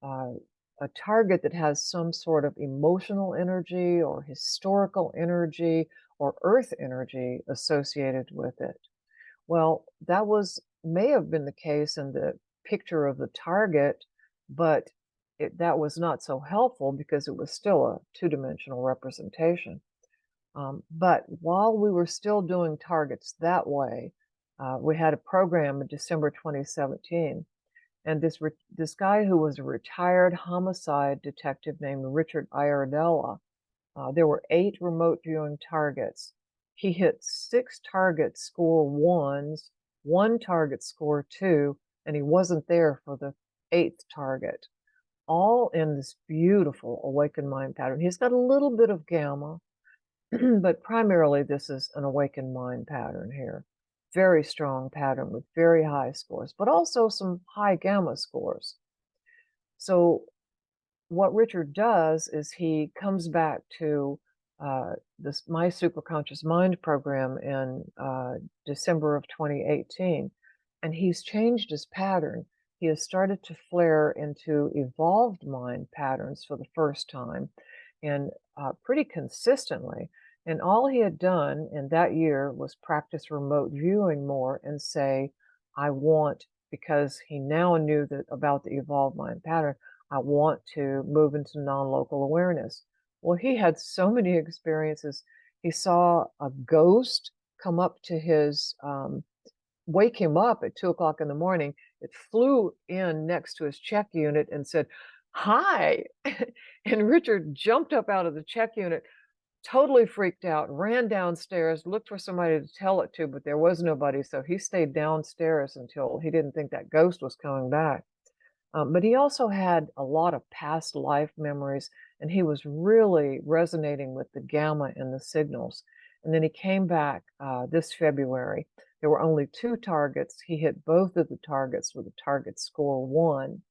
uh, a target that has some sort of emotional energy or historical energy or earth energy associated with it. Well, that may have been the case in the picture of the target, but that was not so helpful because it was still a two-dimensional representation. But while we were still doing targets that way, we had a program in December 2017, and this guy who was a retired homicide detective named Richard Iardella, there were 8 remote viewing targets. He hit 6 targets score 1s, 1 target score 2, and he wasn't there for the 8th target, all in this beautiful awakened mind pattern. He's got a little bit of gamma, but primarily this is an awakened mind pattern here. Very strong pattern with very high scores, but also some high gamma scores. So what Richard does is he comes back to this My Superconscious Mind program in December of 2018, and he's changed his pattern. He has started to flare into evolved mind patterns for the first time, and pretty consistently. And all he had done in that year was practice remote viewing more and say, I want, because he now knew that about the evolved mind pattern, I want to move into non-local awareness. Well, he had so many experiences. He saw a ghost come up to his, wake him up at 2 o'clock in the morning. It flew in next to his check unit and said, hi. And Richard jumped up out of the check unit, totally freaked out, ran downstairs, looked for somebody to tell it to, but there was nobody. So he stayed downstairs until he didn't think that ghost was coming back. But he also had a lot of past life memories, and he was really resonating with the gamma and the signals. And then he came back this February. There were only 2 targets. He hit both of the targets with a target score 1.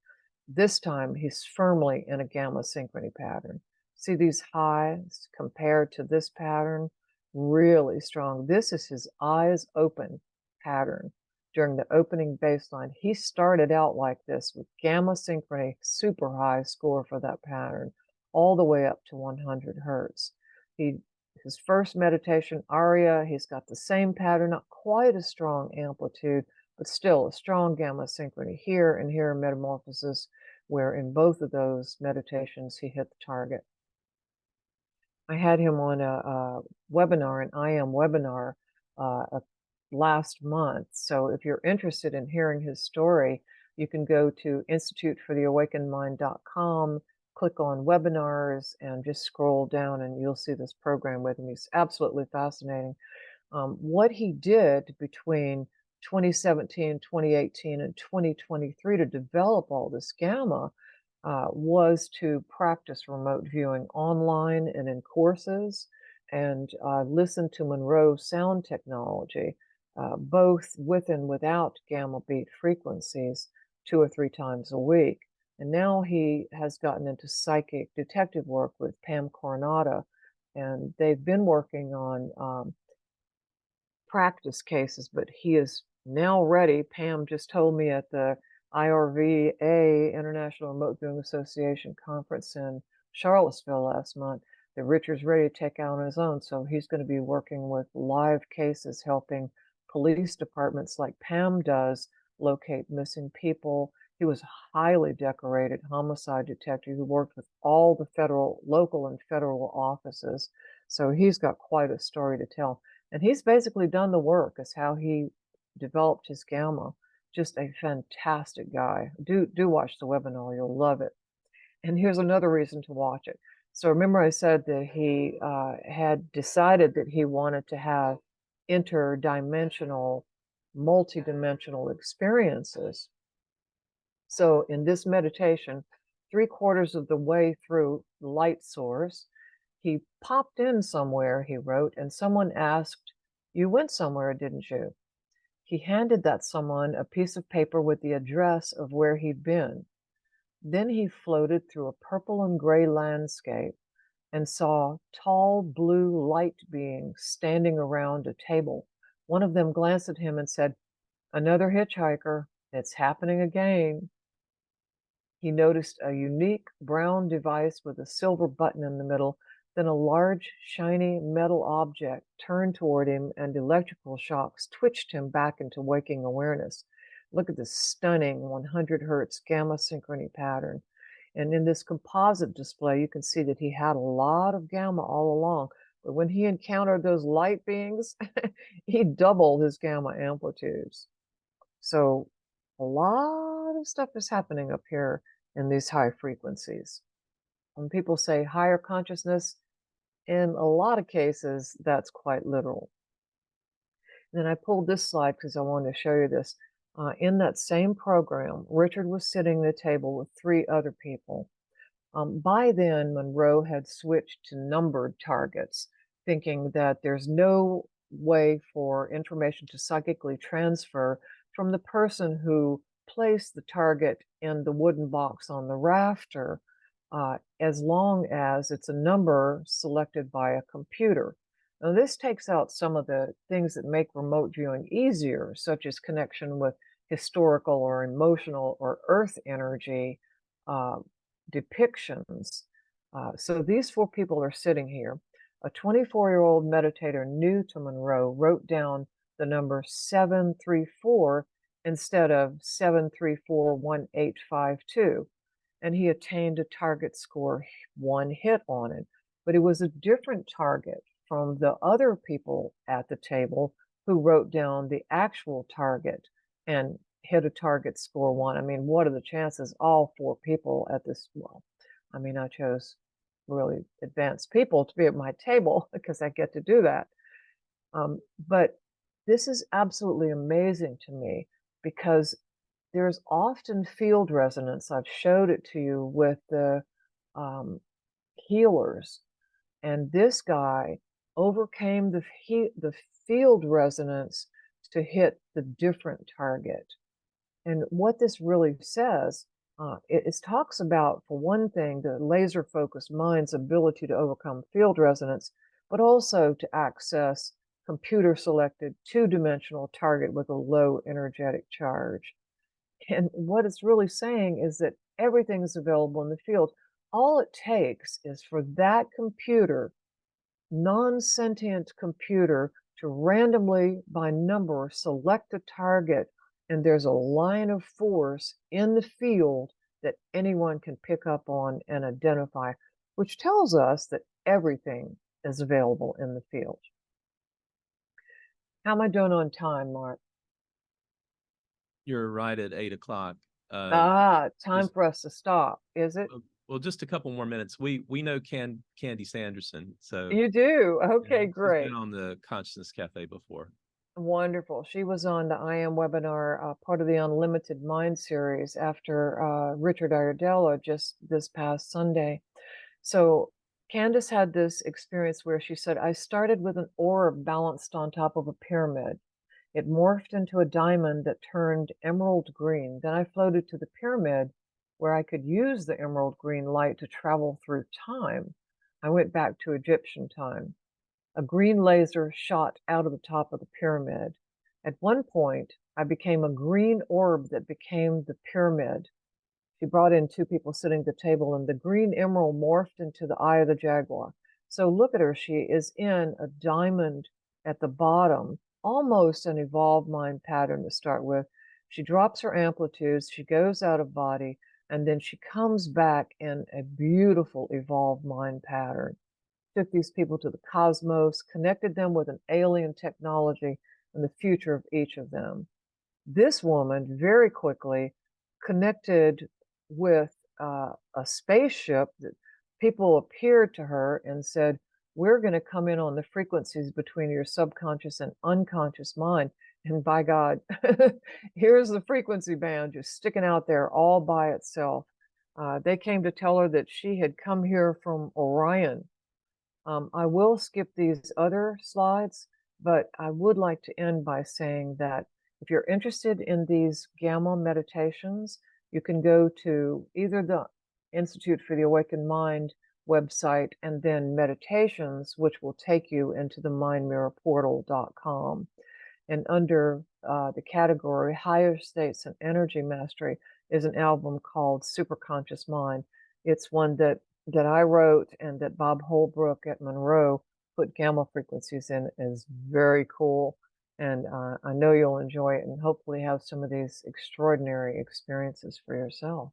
This time he's firmly in a gamma synchrony pattern. See these highs compared to this pattern? Really strong. This is his eyes open pattern. During the opening baseline, he started out like this with gamma synchrony, super high score for that pattern, all the way up to 100 hertz. His first meditation, Aria, he's got the same pattern, not quite a strong amplitude, but still a strong gamma synchrony here and here in Metamorphosis, where in both of those meditations he hit the target. I had him on a webinar, an I Am webinar, last month. So if you're interested in hearing his story, you can go to institutefortheawakenedmind.com, click on webinars, and just scroll down and you'll see this program with him. He's absolutely fascinating. What he did between 2017, 2018, and 2023 to develop all this gamma was to practice remote viewing online and in courses, and listen to Monroe sound technology, both with and without gamma beat frequencies 2 or 3 times a week. And now he has gotten into psychic detective work with Pam Coronata, and they've been working on practice cases, but he is now ready. Pam just told me at the IRVA, International Remote Viewing Association conference in Charlottesville last month, that Richard's ready to take out on his own. So he's going to be working with live cases, helping police departments like Pam does locate missing people. He was a highly decorated homicide detective who worked with all the federal, local and federal offices. So he's got quite a story to tell. And he's basically done the work as how he developed his gamma. Just a fantastic guy. Do watch the webinar, you'll love it. And here's another reason to watch it. So remember I said that he had decided that he wanted to have interdimensional, multidimensional experiences. So in this meditation, 3/4 of the way through the light source, he popped in somewhere, he wrote, and someone asked, "You went somewhere, didn't you?" He handed that someone a piece of paper with the address of where he'd been. Then he floated through a purple and gray landscape and saw tall blue light beings standing around a table. One of them glanced at him and said, "Another hitchhiker. It's happening again." He noticed a unique brown device with a silver button in the middle. Then a large, shiny metal object turned toward him, and electrical shocks twitched him back into waking awareness. Look at this stunning 100 hertz gamma synchrony pattern. And in this composite display, you can see that he had a lot of gamma all along. But when he encountered those light beings, he doubled his gamma amplitudes. So a lot of stuff is happening up here in these high frequencies. When people say higher consciousness, in a lot of cases, that's quite literal. And then I pulled this slide because I wanted to show you this. In that same program, Richard was sitting at a table with 3 other people. By then, Monroe had switched to numbered targets, thinking that there's no way for information to psychically transfer from the person who placed the target in the wooden box on the rafter, as long as it's a number selected by a computer. Now, this takes out some of the things that make remote viewing easier, such as connection with historical or emotional or earth energy depictions. So these 4 people are sitting here. A 24-year-old meditator new to Monroe wrote down the number 734 instead of 7341852, and he attained a target score 1 hit on it. But it was a different target from the other people at the table who wrote down the actual target and hit a target score 1. I mean, what are the chances all 4 people at this? Well, I mean, I chose really advanced people to be at my table because I get to do that. But this is absolutely amazing to me because there's often field resonance. I've showed it to you with the healers, and this guy overcame the field resonance to hit the different target. And what this really says, it talks about, for one thing, the laser focused mind's ability to overcome field resonance, but also to access computer selected 2-dimensional target with a low energetic charge. And what it's really saying is that everything is available in the field. All it takes is for that computer, non-sentient computer, to randomly by number select a target, and there's a line of force in the field that anyone can pick up on and identify, which tells us that everything is available in the field. How am I doing on time, Mark? You're right at 8 o'clock. Time just- for us to stop, is it? Well, just a couple more minutes. We know Candy Sanderson, so You do? Okay, she's great. been on the Consciousness Cafe before. Wonderful. She was on the I Am webinar, part of the Unlimited Mind series after Richard Iredella just this past Sunday. So Candace had this experience where she said, I started with an orb balanced on top of a pyramid. It morphed into a diamond that turned emerald green. Then I floated to the pyramid where I could use the emerald green light to travel through time. I went back to Egyptian time. A green laser shot out of the top of the pyramid. At one point, I became a green orb that became the pyramid. She brought in 2 people sitting at the table, and the green emerald morphed into the eye of the jaguar. So look at her. She is in a diamond at the bottom, almost an evolved mind pattern to start with. She drops her amplitudes, she goes out of body, and then she comes back in a beautiful evolved mind pattern. Took these people to the cosmos, connected them with an alien technology and the future of each of them. This woman very quickly connected with a spaceship that people appeared to her and said, we're going to come in on the frequencies between your subconscious and unconscious mind. And by God, here's the frequency band just sticking out there all by itself. They came to tell her that she had come here from Orion. I will skip these other slides, but I would like to end by saying that if you're interested in these gamma meditations, you can go to either the Institute for the Awakened Mind website and then meditations, which will take you into the mindmirrorportal.com. And under the category Higher States and Energy Mastery is an album called Superconscious Mind. It's one that I wrote and that Bob Holbrook at Monroe put gamma frequencies in. Is very cool. And I know you'll enjoy it and hopefully have some of these extraordinary experiences for yourself.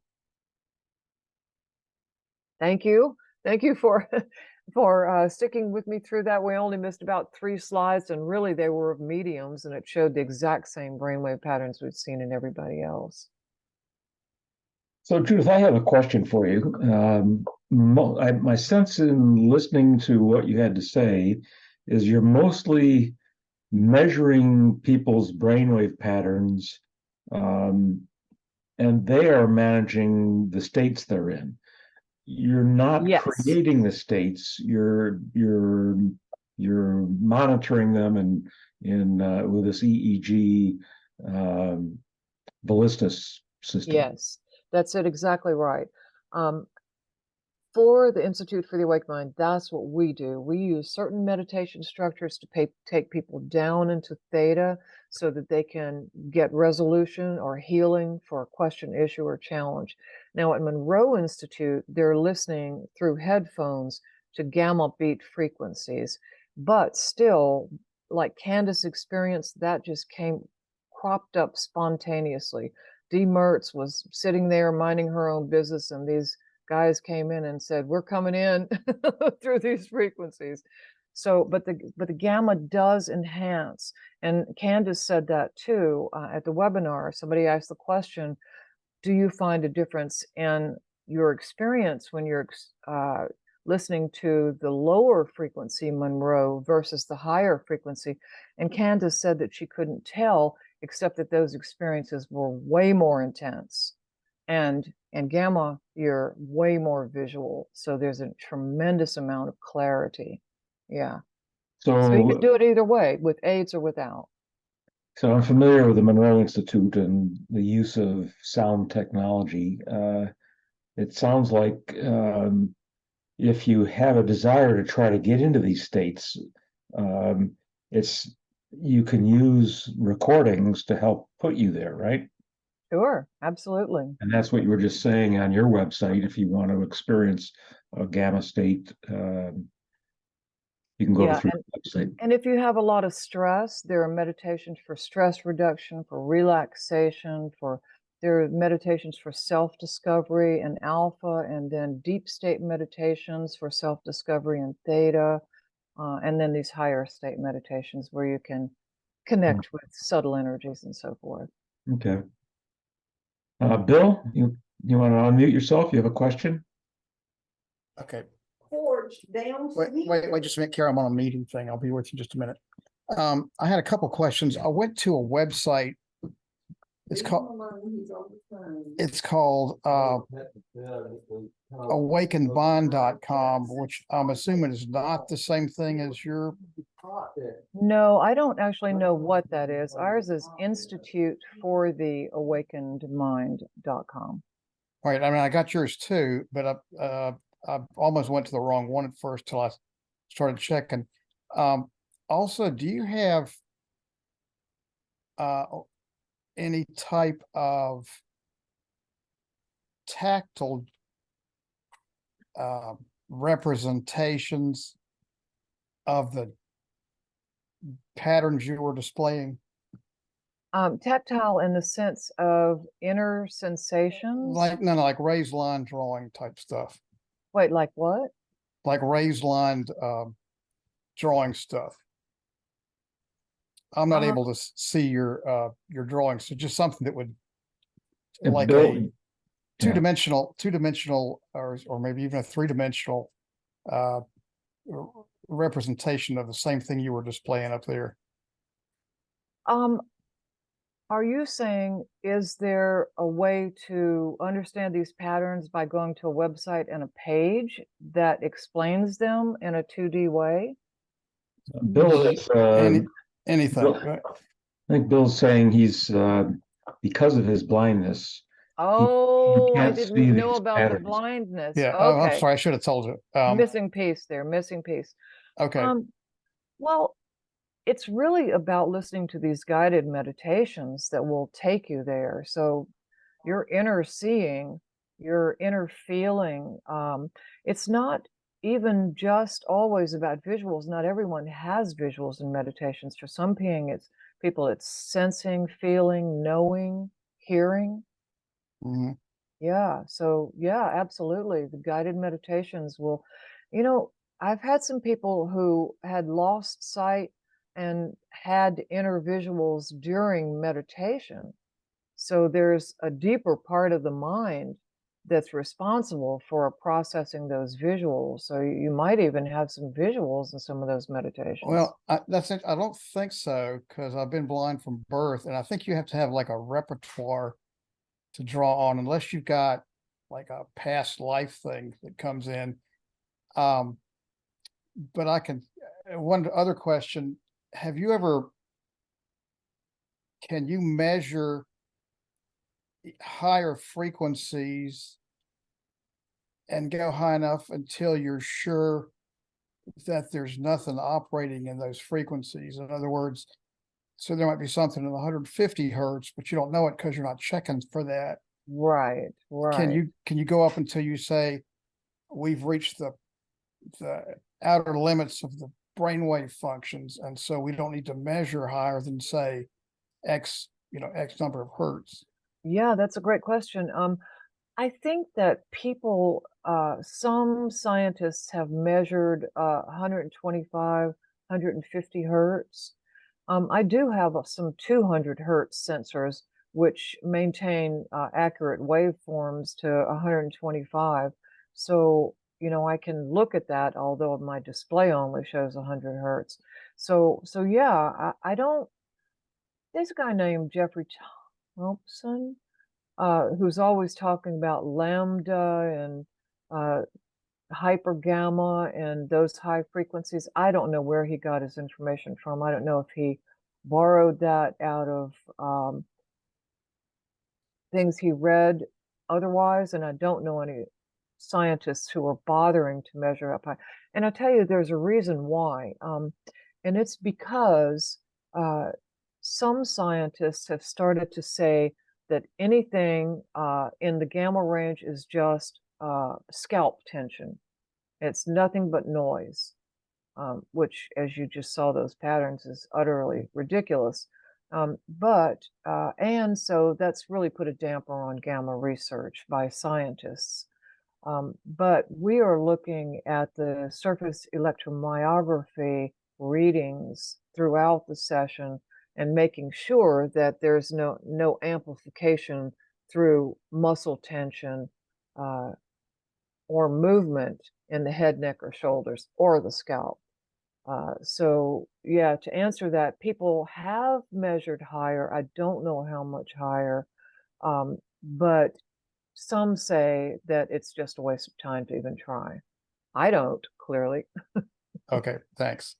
Thank you. Thank you for sticking with me through that. We only missed about 3 slides, and really they were of mediums, and it showed the exact same brainwave patterns we've seen in everybody else. So, Judith, I have a question for you. My sense in listening to what you had to say is you're mostly measuring people's brainwave patterns, and they are managing the states they're in. You're not creating the states. You're monitoring them and with this EEG Vilistus system. Yes, that's it. Exactly right. For the Institute for the Awake Mind, that's what we do. We use certain meditation structures to take people down into theta so that they can get resolution or healing for a question, issue, or challenge. Now, at Monroe Institute, they're listening through headphones to gamma beat frequencies, but still, like Candace experienced, that just cropped up spontaneously. Dee Mertz was sitting there minding her own business, and these guys came in and said, we're coming in through these frequencies. So, but the gamma does enhance. And Candace said that too at the webinar. Somebody asked the question, do you find a difference in your experience when you're listening to the lower frequency Monroe versus the higher frequency? And Candace said that she couldn't tell, except that those experiences were way more intense. And gamma, you're way more visual. So there's a tremendous amount of clarity. Yeah. So you can do it either way, with aids or without. So I'm familiar with the Monroe Institute and the use of sound technology. It sounds like if you have a desire to try to get into these states, you can use recordings to help put you there, right? Sure, absolutely. And that's what you were just saying on your website. If you want to experience a gamma state, you can go through the website. And if you have a lot of stress, there are meditations for stress reduction, for relaxation, there are meditations for self-discovery and alpha, and then deep state meditations for self-discovery and theta, and then these higher state meditations where you can connect with subtle energies and so forth. Okay. Bill, you want to unmute yourself? You have a question? Okay. Wait just a minute, Kara. I'm on a meeting thing. I'll be with you in just a minute. I had a couple questions. I went to a website. It's called awakenbond.com, which I'm assuming is not the same thing as your. No, I don't actually know what that is. Ours is Institute for the Awakened Mind.com. Right. I mean, I got yours too, but I almost went to the wrong one at first till I started checking. Also, do you have any type of tactile representations of the patterns you were displaying? Tactile in the sense of inner sensations? Like raised line drawing type stuff. Wait, like what? Like raised line drawing stuff. I'm not able to see your drawings, so just something that would Bill, two-dimensional, or maybe even a three-dimensional uh, representation of the same thing you were displaying up there. Are you saying, is there a way to understand these patterns by going to a website and a page that explains them in a 2D way? Bill is, Anything. Bill- Right? I think Bill's saying he's, because of his blindness, Oh, I can't see didn't know these about the patterns. blindness. Yeah. Oh, I'm Okay. sorry. I should have told you. Missing piece there, missing piece. Okay. Well, it's really about listening to these guided meditations that will take you there. So your inner seeing, your inner feeling, it's not even just always about visuals. Not everyone has visuals in meditations. For some people, it's sensing, feeling, knowing, hearing. Mhm. Yeah. So yeah, absolutely. The guided meditations will, I've had some people who had lost sight and had inner visuals during meditation. So there's a deeper part of the mind that's responsible for processing those visuals. So you might even have some visuals in some of those meditations. Well, that's it. I don't think so, because I've been blind from birth, and I think you have to have like a repertoire to draw on, unless you've got like a past life thing that comes in. But I can, one other question, can you measure higher frequencies and go high enough until you're sure that there's nothing operating in those frequencies? In other words, so there might be something in 150 hertz, but you don't know it because you're not checking for that. Right. Can you go up until you say we've reached the outer limits of the brainwave functions, and so we don't need to measure higher than, say, X number of hertz? Yeah, that's a great question. I think that some scientists have measured 125, 150 hertz. I do have some 200 hertz sensors, which maintain accurate waveforms to 125. So, I can look at that, although my display only shows 100 hertz. So yeah, I don't, there's a guy named Jeffrey Thompson, who's always talking about lambda and hyper gamma and those high frequencies. I don't know where he got his information from. I don't know if he borrowed that out of things he read otherwise, and I don't know any scientists who are bothering to measure up high. And I tell you, there's a reason why, and it's because some scientists have started to say that anything in the gamma range is just scalp tension. It's nothing but noise, which, as you just saw those patterns, is utterly ridiculous. And so that's really put a damper on gamma research by scientists. But we are looking at the surface electromyography readings throughout the session and making sure that there's no amplification through muscle tension or movement in the head, neck, or shoulders, or the scalp. So yeah, to answer that, people have measured higher. I don't know how much higher, but some say that it's just a waste of time to even try. I don't, clearly. Okay, thanks.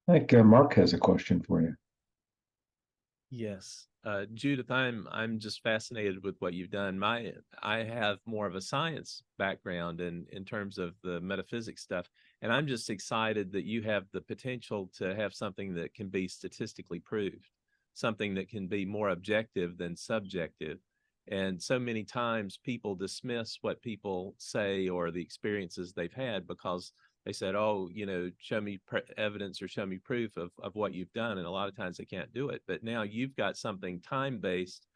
I think Mark has a question for you. Yes. Judith, I'm just fascinated with what you've done. I have more of a science background in terms of the metaphysics stuff, and I'm just excited that you have the potential to have something that can be statistically proved, something that can be more objective than subjective. And so many times people dismiss what people say or the experiences they've had because they said, oh, show me evidence or show me proof of what you've done. And a lot of times they can't do it. But now you've got something time-based,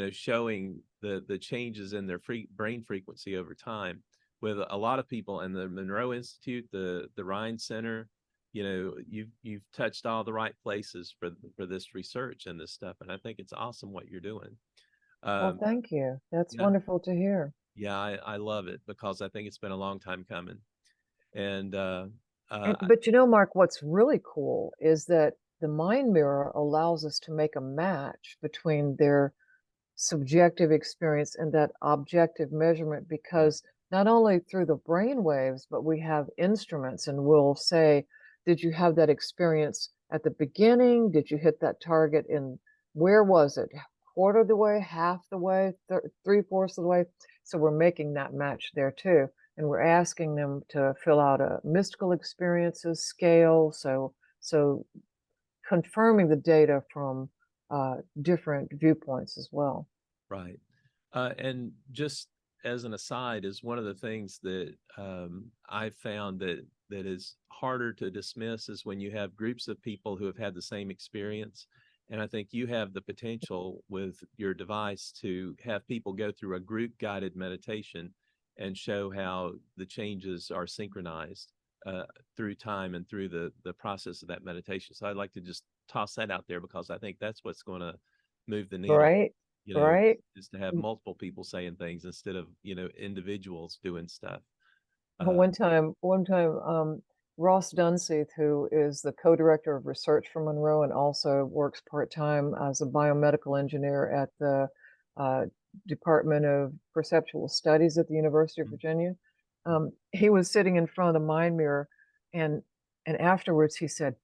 showing the changes in their brain frequency over time. With a lot of people in the Monroe Institute, the Rhine Center, you've touched all the right places for this research and this stuff. And I think it's awesome what you're doing. Well, thank you. That's yeah, wonderful to hear. yeah, I love it because I think it's been a long time coming. And But you know, Mark, what's really cool is that the mind mirror allows us to make a match between their subjective experience and that objective measurement, because not only through the brain waves, but we have instruments and we'll say, did you have that experience at the beginning? Did you hit that target in, where was it? Quarter of the way, half the way, three-fourths of the way? So we're making that match there too. And we're asking them to fill out a mystical experiences scale. So confirming the data from different viewpoints as well. right. And just as an aside, is one of the things that I've found that is harder to dismiss is when you have groups of people who have had the same experience. And I think you have the potential with your device to have people go through a group guided meditation and show how the changes are synchronized through time and through the process of that meditation. So I'd like to just toss that out there because I think that's what's going to move the needle. Right, right. Is to have multiple people saying things instead of, individuals doing stuff. One time, Ross Dunseith, who is the co-director of research for Monroe and also works part-time as a biomedical engineer at the Department of Perceptual Studies at the University of Virginia, he was sitting in front of the mind mirror, and afterwards he said,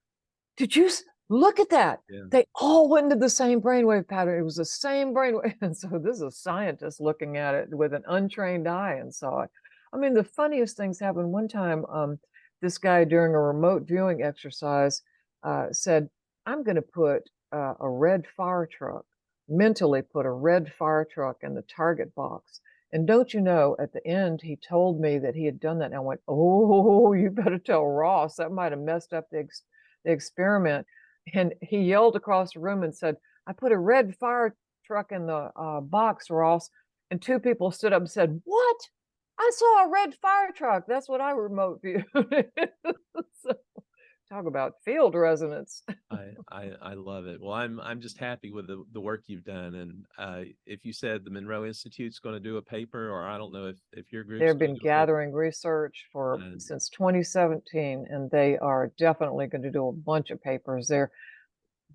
"Did you look at that? Yeah. They all went into the same brainwave pattern. It was the same brainwave." And so this is a scientist looking at it with an untrained eye and saw it. I mean, the funniest things happened. One time, this guy during a remote viewing exercise said, "I'm going to put a red fire truck," mentally put a red fire truck in the target box. And don't you know, at the end, he told me that he had done that. And I went, "Oh, you better tell Ross. That might have messed up the experiment." And he yelled across the room and said, "I put a red fire truck in the box, Ross." And two people stood up and said, "What? I saw a red fire truck." That's what I remote viewed. So, talk about field resonance. I love it. Well, I'm just happy with the work you've done. And if you said the Monroe Institute's going to do a paper, or I don't know if your group's They've going been to do a paper. gathering research since 2017, and they are definitely going to do a bunch of papers.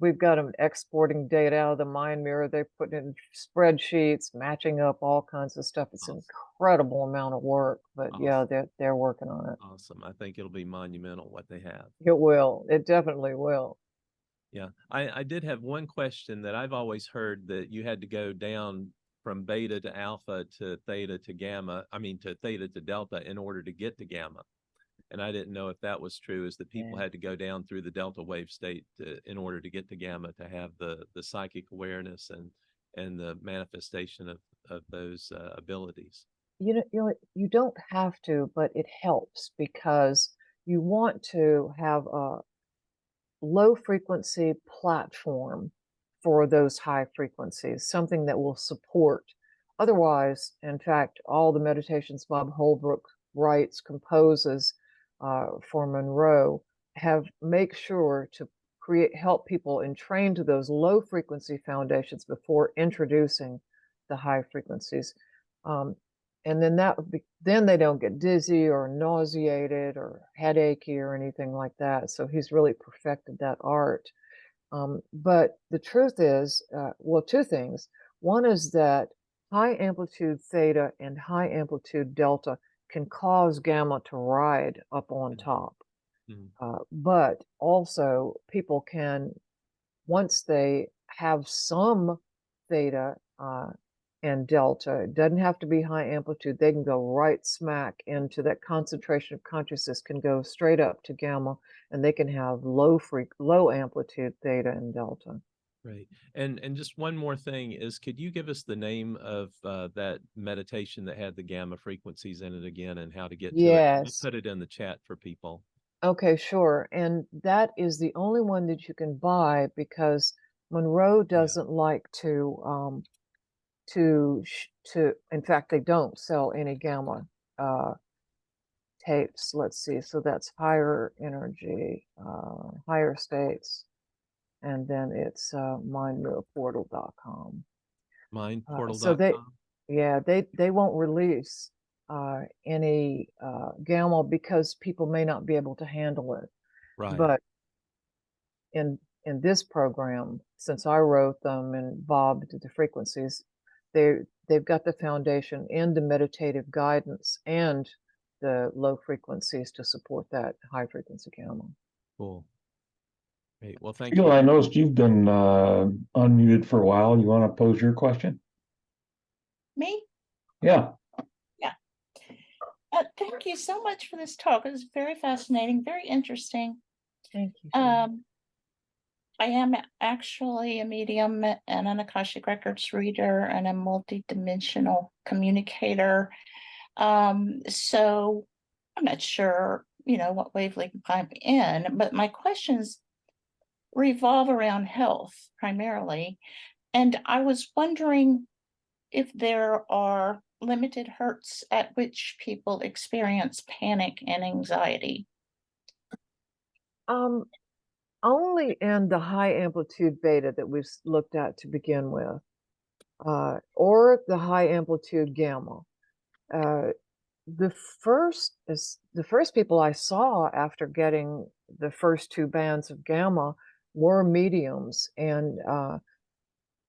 We've got them exporting data out of the mind mirror. They put in spreadsheets, matching up all kinds of stuff. It's an incredible amount of work, but yeah, they're working on it. Awesome. I think it'll be monumental what they have. It will. It definitely will. Yeah. I did have one question that I've always heard, that you had to go down from beta to alpha to theta to gamma, to theta to delta in order to get to gamma. And I didn't know if that was true, is that people had to go down through the delta wave state in order to get to gamma, to have the psychic awareness and the manifestation of those abilities. You don't have to, but it helps, because you want to have a low frequency platform for those high frequencies, something that will support. Otherwise, in fact, all the meditations Bob Holbrook writes, composes for Monroe, make sure to help people and train to those low frequency foundations before introducing the high frequencies. And then they don't get dizzy or nauseated or headachy or anything like that. So he's really perfected that art. But the truth is, well, two things. One is that high amplitude theta and high amplitude delta can cause gamma to ride up on top. But also people can, once they have some theta and delta, it doesn't have to be high amplitude, they can go right smack into that concentration of consciousness, can go straight up to gamma, and they can have low amplitude theta and delta. Right. And just one more thing is, could you give us the name of that meditation that had the gamma frequencies in it again, and how to get to it? Yes. We'll put it in the chat for people. Okay, sure. And that is the only one that you can buy, because Monroe doesn't like to in fact, they don't sell any gamma tapes. Let's see. So that's higher energy, higher states, and then it's mindmirrorportal.com. So they, Mindportal.com. yeah, they won't release any gamma because people may not be able to handle it. Right. But in this program, since I wrote them and Bob did the frequencies, they've got the foundation and the meditative guidance and the low frequencies to support that high frequency gamma. Cool. Great. Well, thank Sheila, you. I noticed you've been unmuted for a while. You want to pose your question? Me? Yeah. Thank you so much for this talk. It was very fascinating, very interesting. Thank you. Sheila. I am actually a medium and an Akashic Records reader and a multidimensional communicator. So I'm not sure, what wavelength I'm in, but my questions revolve around health primarily. And I was wondering if there are limited hertz at which people experience panic and anxiety. Only in the high amplitude beta that we've looked at to begin with, or the high amplitude gamma. The first people I saw after getting the first two bands of gamma were mediums, and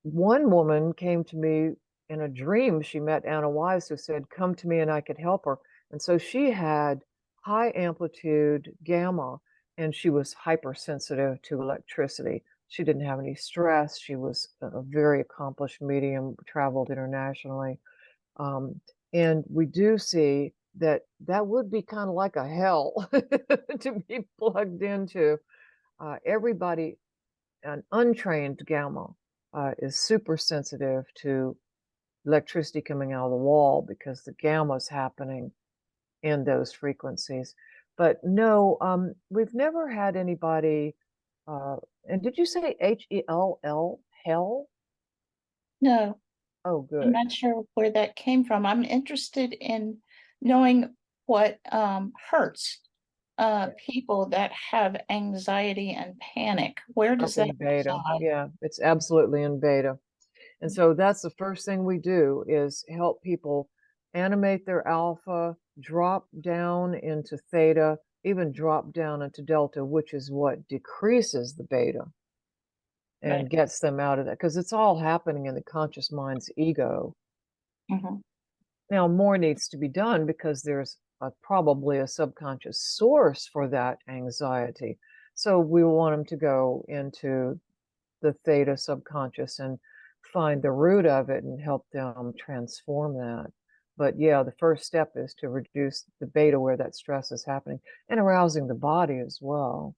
one woman came to me in a dream. She met Anna Wise, who said, "Come to me and I could help her." And so she had high amplitude gamma, and she was hypersensitive to electricity. She didn't have any stress. She was a very accomplished medium, traveled internationally. And we do see that that would be kind of like a hell to be plugged into. Everybody, an untrained gamma, is super sensitive to electricity coming out of the wall because the gamma is happening in those frequencies. But no, we've never had anybody. And did you say HELL? Hell? No, Oh, I'm good. not sure where that came from. I'm interested in knowing what hertz people that have anxiety and panic, where does Up that in beta. reside? Yeah, it's absolutely in beta. And so that's the first thing we do is help people animate their alpha, drop down into theta, even drop down into delta, which is what decreases the beta and Right. gets them out of that, because it's all happening in the conscious mind's ego. Mhm. Now, more needs to be done because there's probably a subconscious source for that anxiety. So we want them to go into the theta subconscious and find the root of it and help them transform that. But yeah, the first step is to reduce the beta where that stress is happening and arousing the body as well.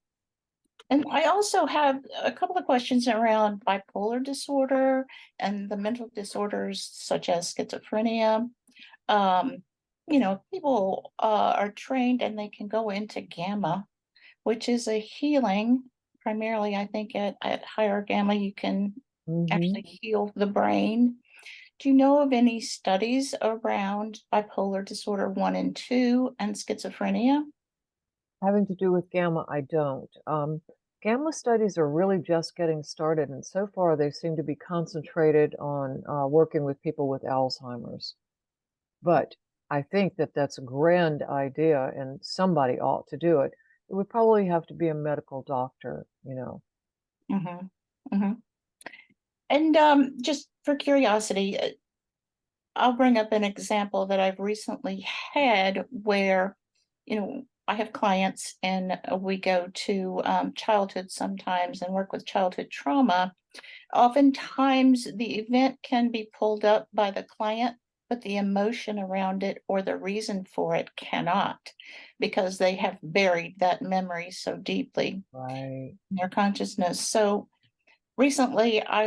And I also have a couple of questions around bipolar disorder and the mental disorders such as schizophrenia. People are trained and they can go into gamma, which is a healing. Primarily, I think at higher gamma, you can actually heal the brain. Do you know of any studies around bipolar disorder 1 and 2 and schizophrenia? Having to do with gamma, I don't. Gamma studies are really just getting started, and so far they seem to be concentrated on working with people with Alzheimer's. But I think that that's a grand idea, and somebody ought to do it. It would probably have to be a medical doctor, Mm-hmm. Mm-hmm. And just for curiosity, I'll bring up an example that I've recently had where, I have clients and we go to childhood sometimes and work with childhood trauma. Oftentimes, the event can be pulled up by the client, but the emotion around it or the reason for it cannot, because they have buried that memory so deeply Right. in their consciousness. So recently, I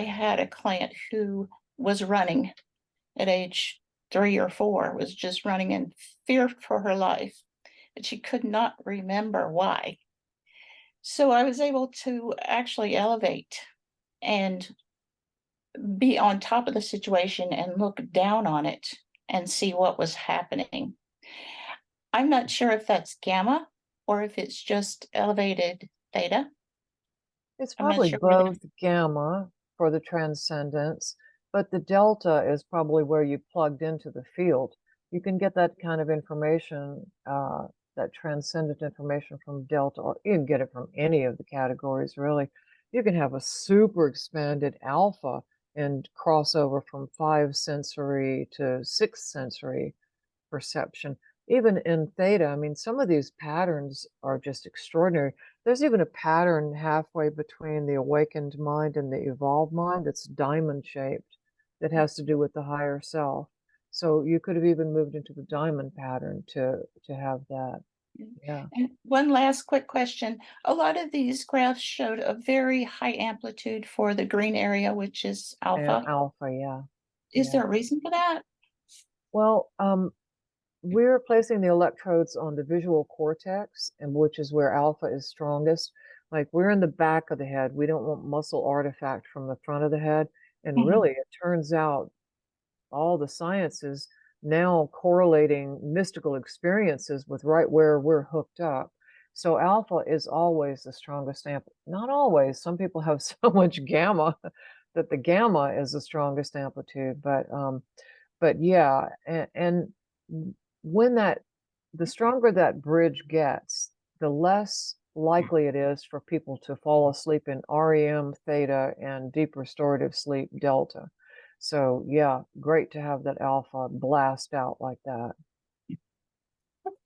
had a client who was running at age 3 or 4, was just running in fear for her life, but she could not remember why. So I was able to actually elevate and be on top of the situation and look down on it and see what was happening. I'm not sure if that's gamma or if it's just elevated theta. It's I'm not probably sure where both gamma for the transcendence, but the delta is probably where you plugged into the field. You can get that kind of information, that transcendent information from delta, or you can get it from any of the categories, really. You can have a super expanded alpha and crossover from 5 sensory to 6 sensory perception. Even in theta, I mean, some of these patterns are just extraordinary. There's even a pattern halfway between the awakened mind and the evolved mind that's diamond shaped, that has to do with the higher self. So you could have even moved into the diamond pattern to have that. Yeah. And one last quick question. A lot of these graphs showed a very high amplitude for the green area, which is alpha. And alpha, yeah. Is Yeah. there a reason for that? Well, we're placing the electrodes on the visual cortex, and which is where alpha is strongest. Like, we're in the back of the head. We don't want muscle artifact from the front of the head. And really, it turns out all the sciences now correlating mystical experiences with right where we're hooked up. So alpha is always the strongest amplitude. Not always. Some people have so much gamma that the gamma is the strongest amplitude. But yeah, and when the stronger that bridge gets, the less likely it is for people to fall asleep in REM, theta, and deep restorative sleep, delta. So yeah, great to have that alpha blast out like that.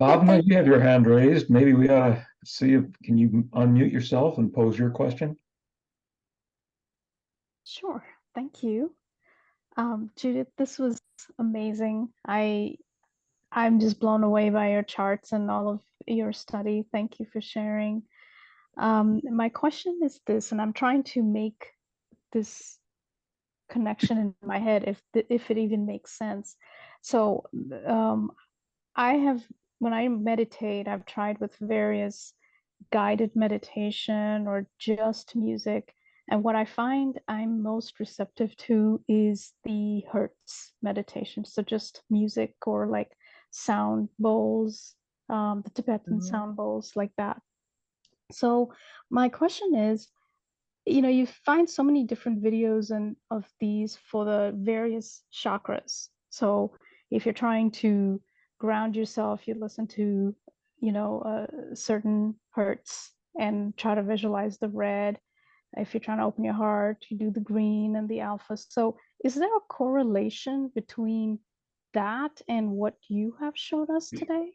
Bhavna, you have your hand raised. Maybe we ought to see if, can you unmute yourself and pose your question? Sure, thank you. Judith, this was amazing. I'm just blown away by your charts and all of your study. Thank you for sharing. My question is this, and I'm trying to make this connection in my head, if it even makes sense. So when I meditate, I've tried with various guided meditation or just music. And what I find I'm most receptive to is the Hertz meditation. So just music or like sound bowls, the Tibetan sound bowls, like that. So my question is, you find so many different videos of these for the various chakras. So if you're trying to ground yourself, you listen to, certain hertz and try to visualize the red. If you're trying to open your heart, you do the green and the alpha. So is there a correlation between that and what you have showed us today?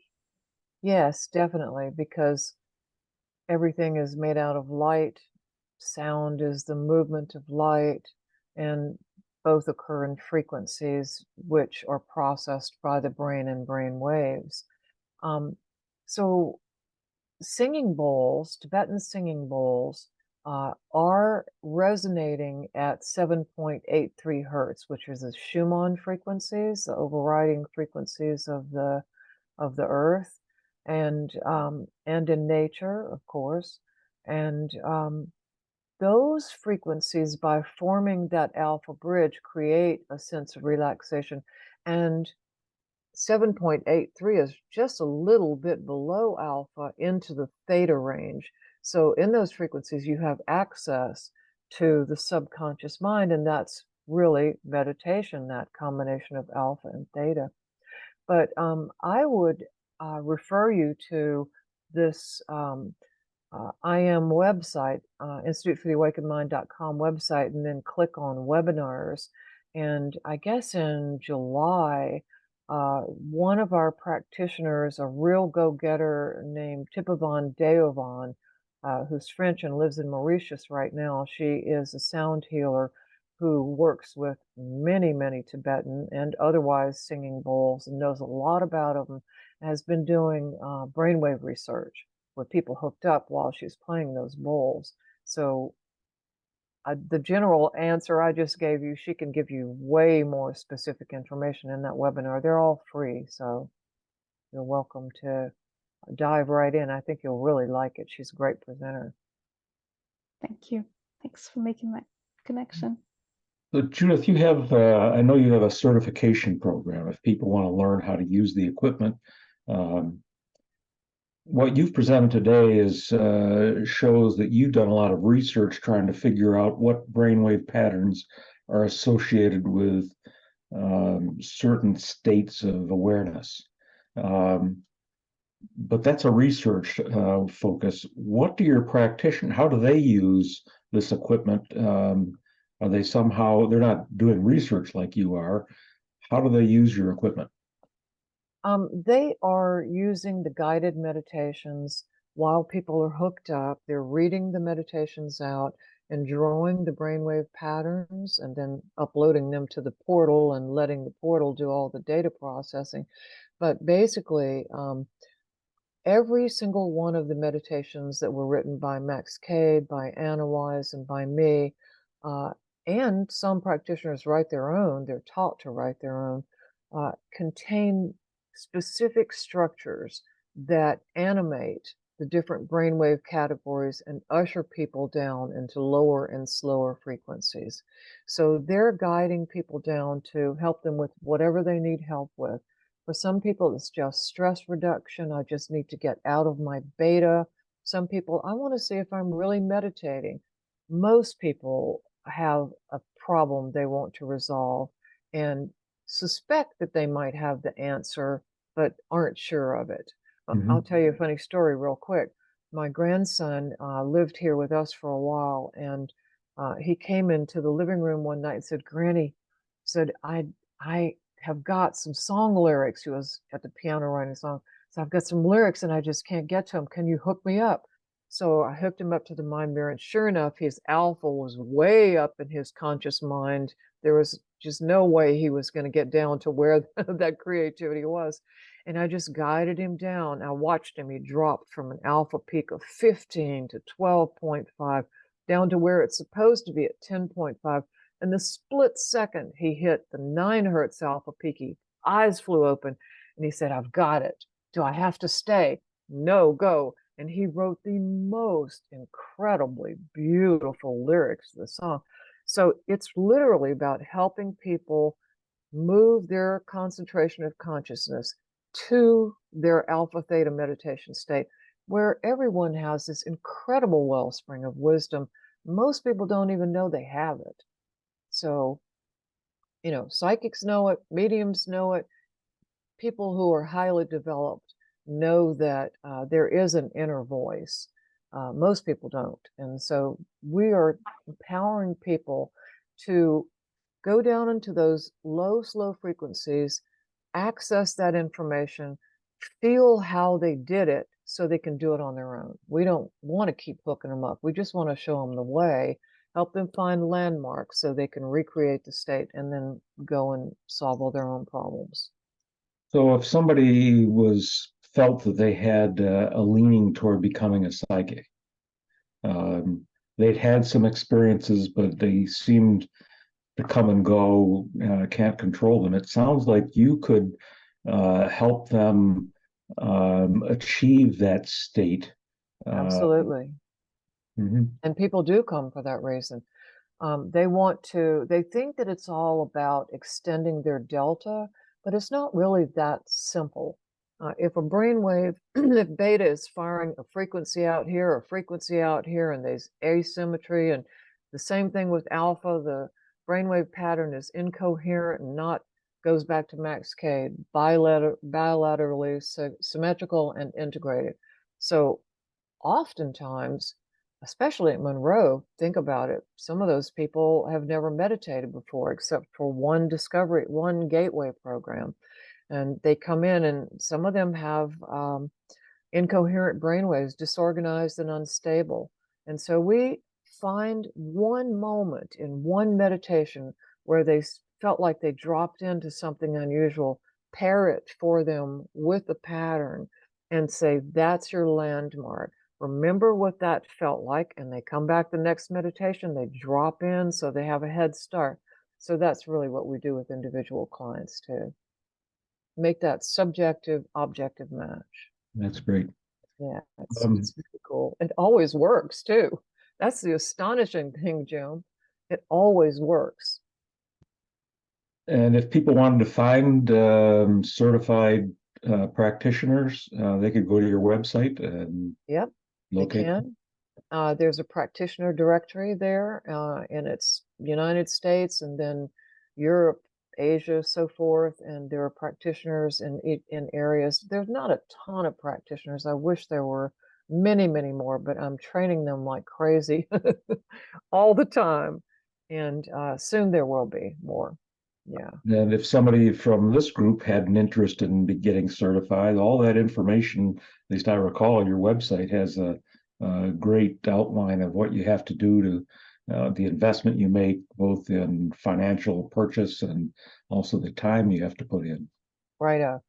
Yes, definitely, because everything is made out of light. Sound is the movement of light, and both occur in frequencies which are processed by the brain and brain waves. So singing bowls, Tibetan singing bowls, are resonating at 7.83 hertz, which is the Schumann frequencies, the overriding frequencies of the earth, and in nature, of course. And those frequencies, by forming that alpha bridge, create a sense of relaxation. And 7.83 is just a little bit below alpha into the theta range. So in those frequencies, you have access to the subconscious mind, and that's really meditation, that combination of alpha and theta. But I would refer you to this IM website, institutefortheawakenedmind.com website, and then click on webinars. And I guess in July, one of our practitioners, a real go-getter named Tipavan Deovan, who's French and lives in Mauritius right now. She is a sound healer who works with many, many Tibetan and otherwise singing bowls and knows a lot about them, and has been doing brainwave research with people hooked up while she's playing those bowls. So the general answer I just gave you, she can give you way more specific information in that webinar. They're all free, so you're welcome to dive right in. I think you'll really like it. She's a great presenter. Thank you. Thanks for making that connection. So Judith, you have, I know you have a certification program if people want to learn how to use the equipment. what you've presented today is shows that you've done a lot of research trying to figure out what brainwave patterns are associated with certain states of awareness. But that's a research focus. What do your practitioners, how do they use this equipment? Are they somehow, they're not doing research like you are. How do they use your equipment? They are using the guided meditations while people are hooked up. They're reading the meditations out and drawing the brainwave patterns and then uploading them to the portal and letting the portal do all the data processing. But basically, every single one of the meditations that were written by Max Cade, by Anna Wise, and by me, and some practitioners write their own, they're taught to write their own, contain specific structures that animate the different brainwave categories and usher people down into lower and slower frequencies. So they're guiding people down to help them with whatever they need help with. For some people, it's just stress reduction. I just need to get out of my beta. Some people, I want to see if I'm really meditating. Most people have a problem they want to resolve and suspect that they might have the answer, but aren't sure of it. I'll tell you a funny story real quick. My grandson lived here with us for a while, and he came into the living room one night and said, "Granny," said, I have got some song lyrics." He was at the piano writing a song. "So I've got some lyrics and I just can't get to them. Can you hook me up?" So I hooked him up to the mind mirror, and sure enough, his alpha was way up in his conscious mind. There was just no way he was going to get down to where that creativity was. And I just guided him down. I watched him. He dropped from an alpha peak of 15 to 12.5 down to where it's supposed to be at 10.5. In the split second, he hit the 9 hertz alpha peak. His eyes flew open and he said, "I've got it. Do I have to stay?" "No, go." And he wrote the most incredibly beautiful lyrics to the song. So it's literally about helping people move their concentration of consciousness to their alpha theta meditation state, where everyone has this incredible wellspring of wisdom. Most people don't even know they have it. So, psychics know it, mediums know it, people who are highly developed know that there is an inner voice. Most people don't. And so we are empowering people to go down into those low, slow frequencies, access that information, feel how they did it so they can do it on their own. We don't want to keep hooking them up. We just want to show them the way, help them find landmarks so they can recreate the state and then go and solve all their own problems. So if somebody felt that they had a leaning toward becoming a psychic, they'd had some experiences, but they seemed to come and go, can't control them. It sounds like you could help them achieve that state. Absolutely. And people do come for that reason. They think that it's all about extending their delta, but it's not really that simple. If a brainwave, if beta is firing a frequency out here, a frequency out here, and there's asymmetry, and the same thing with alpha, the brainwave pattern is incoherent and goes back to Max Cade, bilaterally symmetrical and integrated. So oftentimes, especially at Monroe, think about it, some of those people have never meditated before except for one gateway program. And they come in and some of them have incoherent brainwaves, disorganized and unstable. And so we find one moment in one meditation where they felt like they dropped into something unusual, pair it for them with the pattern and say, "That's your landmark. Remember what that felt like." And they come back the next meditation, they drop in so they have a head start. So that's really what we do with individual clients too. Make that subjective objective match. That's great. Yeah, it's really cool. It always works too. That's the astonishing thing, Jim. It always works. And if people wanted to find certified practitioners, they could go to your website and Yep, they locate. can. There's a practitioner directory there, and it's United States and then Europe, Asia, so forth. And there are practitioners in areas. There's not a ton of practitioners. I wish there were many, many more, but I'm training them like crazy all the time. And soon there will be more. Yeah. And if somebody from this group had an interest in getting certified, all that information, at least I recall, your website has a great outline of what you have to do to the investment you make, both in financial purchase and also the time you have to put in. Right.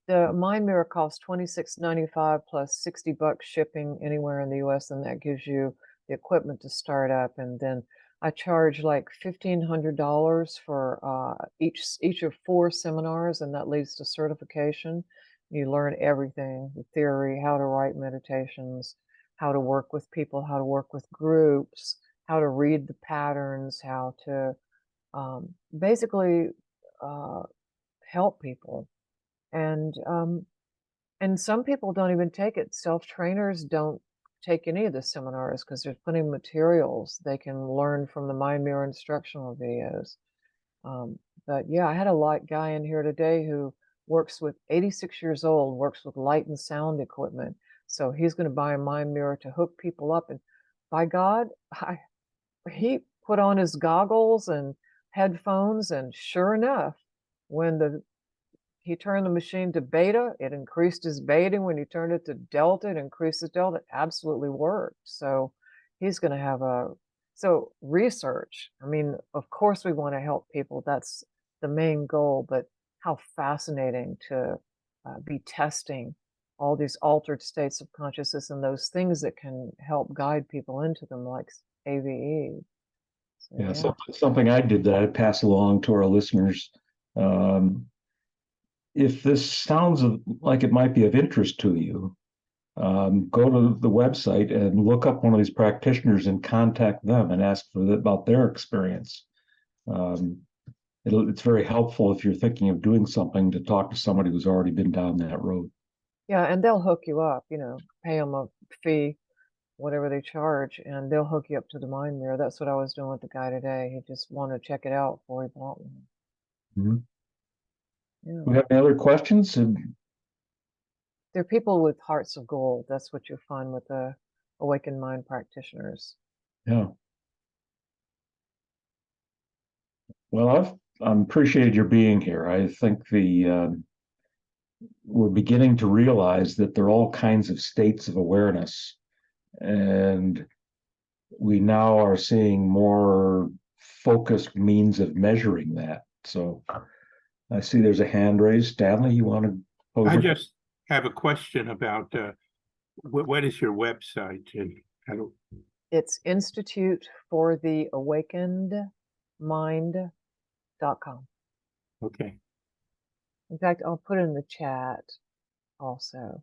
The Mind Mirror costs $26.95 plus $60 shipping anywhere in the US, and that gives you the equipment to start up. And then I charge like $1,500 for each of 4 seminars, and that leads to certification. You learn everything, the theory, how to write meditations, how to work with people, how to work with groups, how to read the patterns, how to basically help people. And some people don't even take it. Self-trainers don't take any of the seminars because there's plenty of materials they can learn from the Mind Mirror instructional videos. But yeah, I had a guy in here today who works with 86 years old, works with light and sound equipment. So he's going to buy a Mind Mirror to hook people up. And by God, he put on his goggles and headphones, and sure enough, when he turned the machine to beta, it increased his beta. When he turned it to delta, it increased his delta. It absolutely worked. So he's going to have so research. I mean, of course we want to help people. That's the main goal, but how fascinating to be testing all these altered states of consciousness and those things that can help guide people into them, like AVE. So, Yeah, so something I did that I'd pass along to our listeners. If this sounds like it might be of interest to you, go to the website and look up one of these practitioners and contact them and ask about their experience. It's very helpful if you're thinking of doing something to talk to somebody who's already been down that road. Yeah, and they'll hook you up, pay them a fee, whatever they charge, and they'll hook you up to the Mind Mirror. That's what I was doing with the guy today. He just wanted to check it out before he bought one. Mm-hmm. Yeah. Do we have any other questions? They're people with hearts of gold. That's what you'll find with the awakened mind practitioners. Yeah. Well, I appreciated your being here. I think we're beginning to realize that there are all kinds of states of awareness, and we now are seeing more focused means of measuring that. So I see there's a hand raised. Stanley, you want to pose? I just have a question about what is your website? And it's Institute for the Awakened Mind.com. Okay. In fact, I'll put it in the chat also.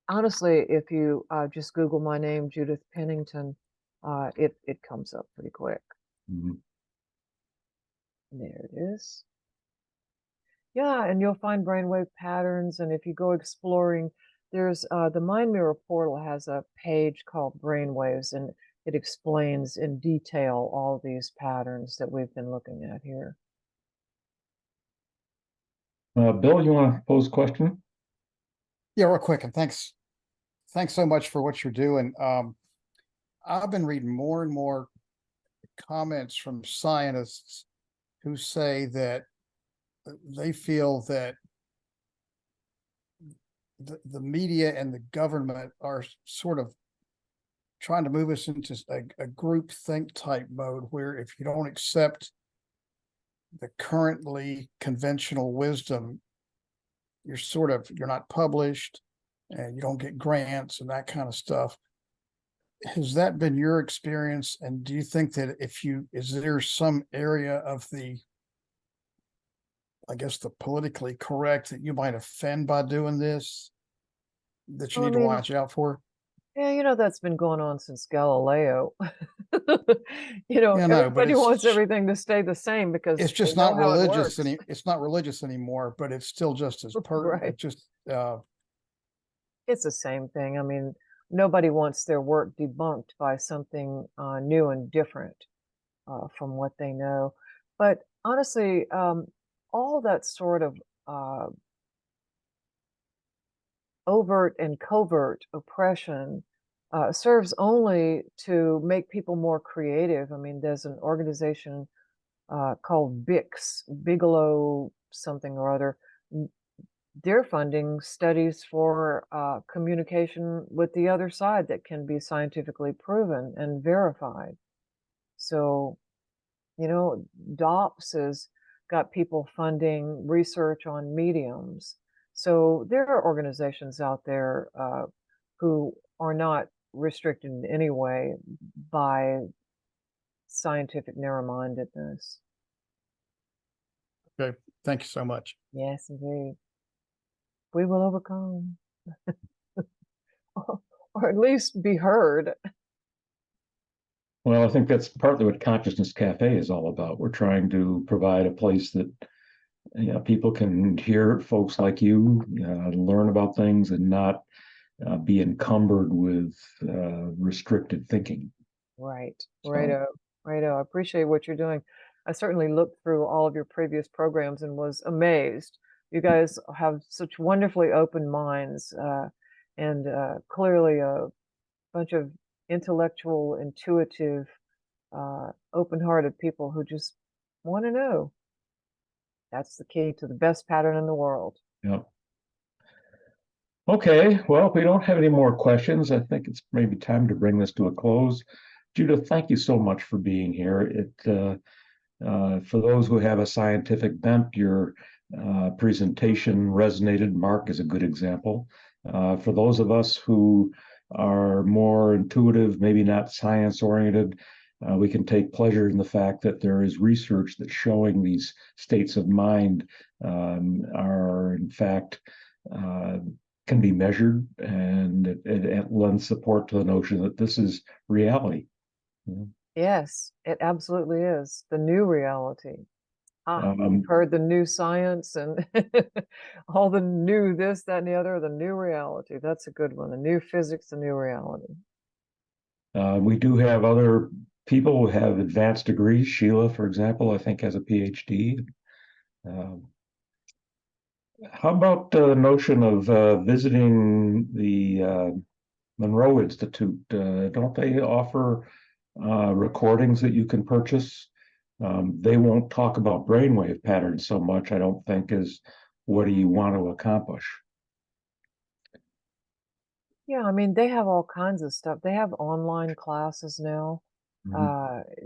Honestly, if you just Google my name, Judith Pennington, it comes up pretty quick. Mm-hmm. There it is. Yeah, and you'll find brainwave patterns. And if you go exploring, there's the Mind Mirror portal has a page called Brainwaves, and it explains in detail all these patterns that we've been looking at here. Bill, you want to pose a question? Yeah, real quick, and thanks so much for what you're doing. I've been reading more and more comments from scientists who say that they feel that the media and the government are sort of trying to move us into a group think type mode, where if you don't accept the currently conventional wisdom, you're not published and you don't get grants and that kind of stuff. Has that been your experience? And do you think that is there some area of the politically correct that you might offend by doing this, that you need to watch out for? Yeah, that's been going on since Galileo. You know, Yeah, no, but everybody wants everything to stay the same because it's they just know not how it religious works. it's not religious anymore, but it's still just as pertinent. Right. It's just It's the same thing. I mean, nobody wants their work debunked by something new and different from what they know. But honestly, all that sort of uh, overt and covert oppression serves only to make people more creative. I mean, there's an organization called BIX, Bigelow something or other. They're funding studies for communication with the other side that can be scientifically proven and verified. So, DOPS has got people funding research on mediums. So there are organizations out there who are not restricted in any way by scientific narrow-mindedness. okay. Thank you so much. Yes, indeed. We will overcome. Or at least be heard. Well, I think that's partly what Consciousness Cafe is all about. We're trying to provide a place that people can hear folks like you learn about things and not be encumbered with restricted thinking. Right. So- Righto. I appreciate what you're doing. I certainly looked through all of your previous programs and was amazed. You guys have such wonderfully open minds and clearly a bunch of intellectual, intuitive, open-hearted people who just want to know. That's the key to the best pattern in the world. Yeah. Okay, well, if we don't have any more questions, I think it's maybe time to bring this to a close. Judith, thank you so much for being here. For those who have a scientific bent, your presentation resonated. Mark is a good example. For those of us who are more intuitive, maybe not science-oriented, we can take pleasure in the fact that there is research that's showing these states of mind are, in fact, can be measured, and it lends support to the notion that this is reality. Yes, it absolutely is the new reality. You've heard the new science and all the new this, that, and the other, the new reality. That's a good one. The new physics, the new reality. We do have other people who have advanced degrees. Sheila, for example, I think has a PhD. How about the notion of visiting the Monroe Institute? Don't they offer recordings that you can purchase? They won't talk about brainwave patterns so much, I don't think, as what do you want to accomplish? Yeah, I mean, they have all kinds of stuff. They have online classes now,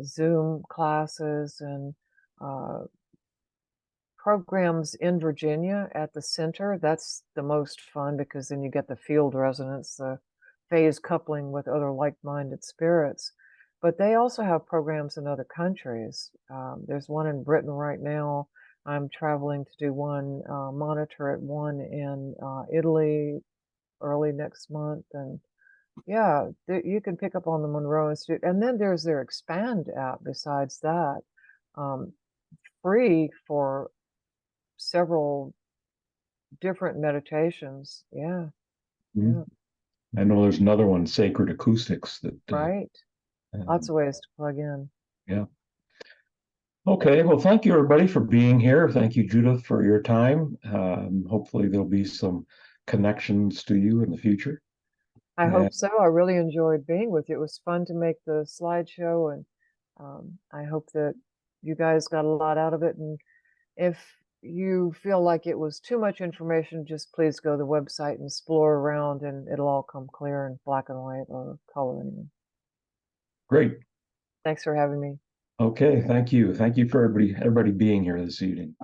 Zoom classes, and programs in Virginia at the center. That's the most fun because then you get the field resonance, the phase coupling with other like-minded spirits. But they also have programs in other countries. There's one in Britain right now. I'm traveling to do one, monitor at one in Italy early next month. And yeah, you can pick up on the Monroe Institute. And then there's their Expand app besides that, free for several different meditations. Yeah. Mhm. I know there's another one, Sacred Acoustics, that Right. Lots of ways to plug in. Yeah. Okay, well, thank you everybody for being here. Thank you, Judith, for your time. Hopefully there'll be some connections to you in the future. I hope so. I really enjoyed being with you. It was fun to make the slideshow, and I hope that you guys got a lot out of it. And if you feel like it was too much information, just please go to the website and explore around, and it'll all come clear in black and white or color anyway. Great. Thanks for having me. Okay, thank you. Thank you for everybody being here this evening.